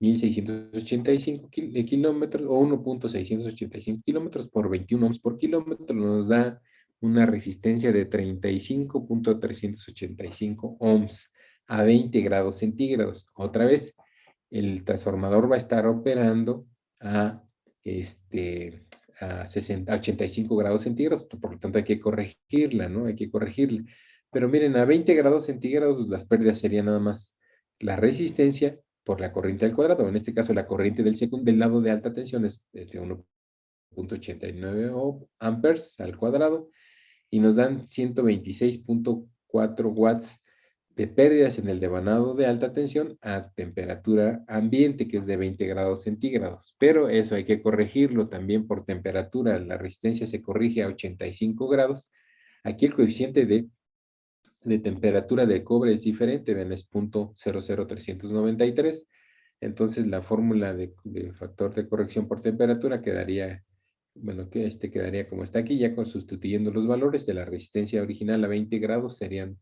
1.685 kilómetros o 1.685 kilómetros por 21 ohms por kilómetro, nos da una resistencia de 35.385 ohms a 20 grados centígrados. Otra vez, el transformador va a estar operando a, a 85 grados centígrados, por lo tanto hay que corregirla, ¿no? Hay que corregirla. Pero miren, a 20 grados centígrados las pérdidas serían nada más la resistencia por la corriente al cuadrado. En este caso, la corriente del lado de alta tensión es de 1.89 amperes al cuadrado y nos dan 126.4 watts de pérdidas en el devanado de alta tensión a temperatura ambiente, que es de 20 grados centígrados. Pero eso hay que corregirlo también por temperatura. La resistencia se corrige a 85 grados. Aquí el coeficiente de temperatura del cobre es diferente, ven, es 0.00393. Entonces la fórmula de factor de corrección por temperatura quedaría, bueno, que quedaría como está aquí, ya sustituyendo los valores de la resistencia original a 20 grados serían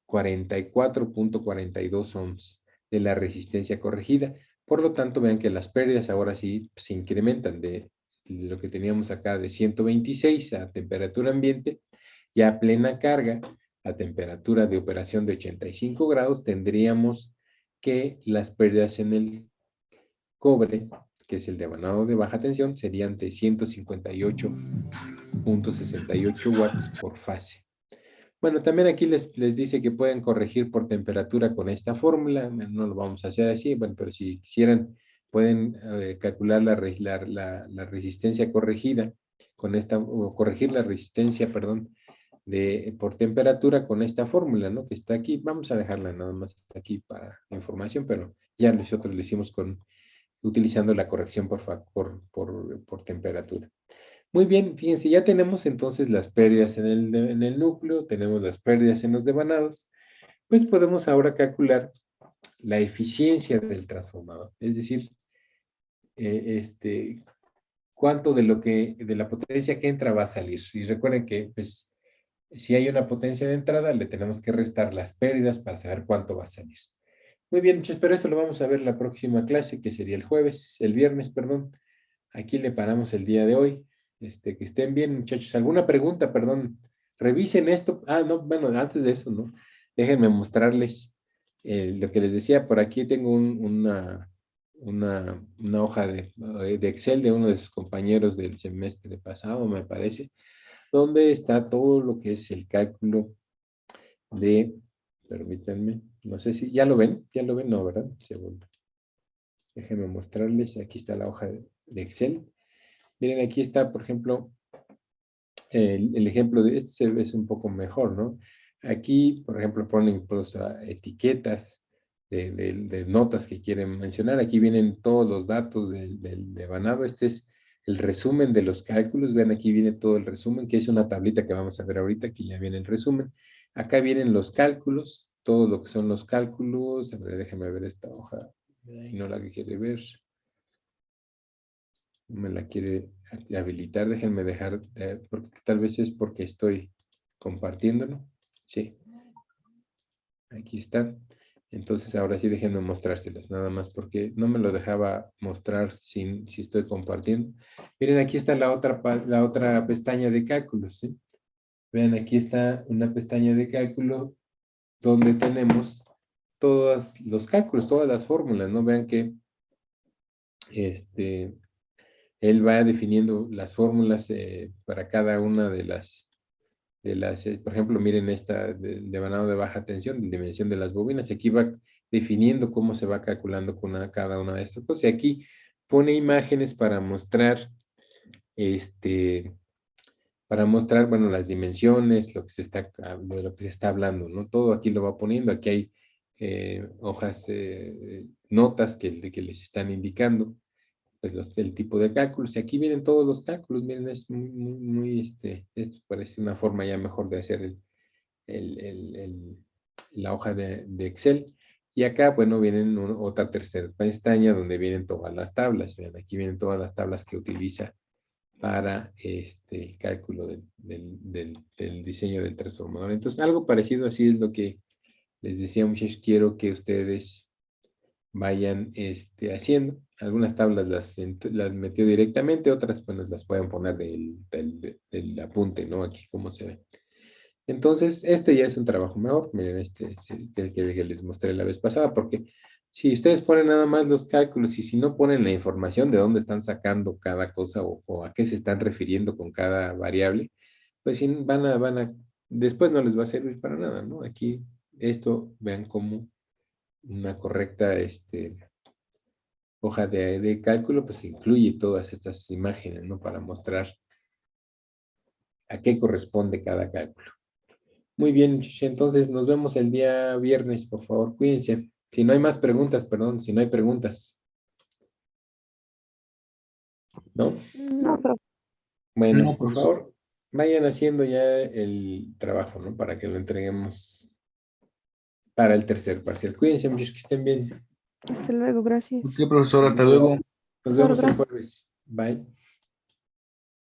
44.42 ohms de la resistencia corregida. Por lo tanto, vean que las pérdidas ahora sí se incrementan de lo que teníamos acá de 126 a temperatura ambiente, ya a plena carga, a temperatura de operación de 85 grados, tendríamos que las pérdidas en el cobre, que es el devanado de baja tensión, serían de 158.68 watts por fase. Bueno, también aquí les dice que pueden corregir por temperatura con esta fórmula. No lo vamos a hacer así, bueno, pero si quisieran, pueden calcular la resistencia corregida con esta, o corregir la resistencia, perdón, por temperatura con esta fórmula, ¿no? Que está aquí. Vamos a dejarla nada más aquí para información, pero ya nosotros lo hicimos utilizando la corrección por temperatura. Muy bien, fíjense, ya tenemos entonces las pérdidas en el núcleo, tenemos las pérdidas en los devanados, pues podemos ahora calcular la eficiencia del transformador, es decir, cuánto de la potencia que entra va a salir. Y recuerden que, pues, si hay una potencia de entrada, le tenemos que restar las pérdidas para saber cuánto va a salir. Muy bien, muchachos, pero esto lo vamos a ver en la próxima clase, que sería el viernes, perdón. Aquí le paramos el día de hoy. Que estén bien, muchachos. ¿Alguna pregunta? Perdón. Revisen esto. Ah, no, bueno, antes de eso, ¿no? Déjenme mostrarles lo que les decía. Por aquí tengo una hoja de Excel de uno de sus compañeros del semestre pasado, me parece, donde está todo lo que es el cálculo permítanme, no sé si, ¿ya lo ven? No, ¿verdad? Segundo. Déjenme mostrarles, aquí está la hoja de Excel. Miren, aquí está, por ejemplo, el ejemplo de este es un poco mejor, ¿no? Aquí, por ejemplo, ponen incluso etiquetas de notas que quieren mencionar. Aquí vienen todos los datos del devanado. Este es el resumen de los cálculos. Vean, aquí viene todo el resumen, que es una tablita que vamos a ver ahorita, que ya viene el resumen. Acá vienen los cálculos, todo lo que son los cálculos. A ver, déjenme ver esta hoja. Ahí no la que quiere ver. No me la quiere habilitar. Déjenme dejar, porque tal vez es porque estoy compartiéndolo. Sí, aquí está. Entonces ahora sí déjenme mostrárselas, nada más porque no me lo dejaba mostrar si estoy compartiendo. Miren, aquí está la otra pestaña de cálculos, ¿sí? Vean, aquí está una pestaña de cálculo donde tenemos todos los cálculos, todas las fórmulas, ¿no? Vean que él va definiendo las fórmulas para cada una de las, por ejemplo, miren esta de devanado de baja tensión, de dimensión de las bobinas, y aquí va definiendo cómo se va calculando con cada una de estas cosas. Y aquí pone imágenes para mostrar, bueno, las dimensiones, de lo que se está hablando, ¿no? Todo aquí lo va poniendo. Aquí hay hojas, notas que les están indicando pues el tipo de cálculos. Y aquí vienen todos los cálculos. Miren, es esto parece una forma ya mejor de hacer la hoja de Excel. Y acá, bueno, vienen otra tercera pestaña donde vienen todas las tablas. Vean, aquí vienen todas las tablas que utiliza para el cálculo del diseño del transformador. Entonces, algo parecido así es lo que les decía, muchachos, quiero que ustedes vayan haciendo. Algunas tablas las metió directamente, otras pues las pueden poner del apunte, ¿no? Aquí como se ve. Entonces, este ya es un trabajo mejor. Miren, es el que les mostré la vez pasada, porque si ustedes ponen nada más los cálculos y si no ponen la información de dónde están sacando cada cosa o a qué se están refiriendo con cada variable, pues sí después no les va a servir para nada, ¿no? Aquí, esto, vean cómo una correcta hoja de cálculo, pues incluye todas estas imágenes, ¿no? Para mostrar a qué corresponde cada cálculo. Muy bien, muchachos, entonces nos vemos el día viernes, por favor, cuídense. Si no hay más preguntas, perdón, si no hay preguntas, ¿no? No, profe. Bueno, No, por profesor. favor, vayan haciendo ya el trabajo, ¿no? Para que lo entreguemos para el tercer parcial. Cuídense, muchachos, que estén bien. Hasta luego, gracias. Ok, profesor, hasta luego. Nos Profesor, vemos el gracias. jueves. Bye.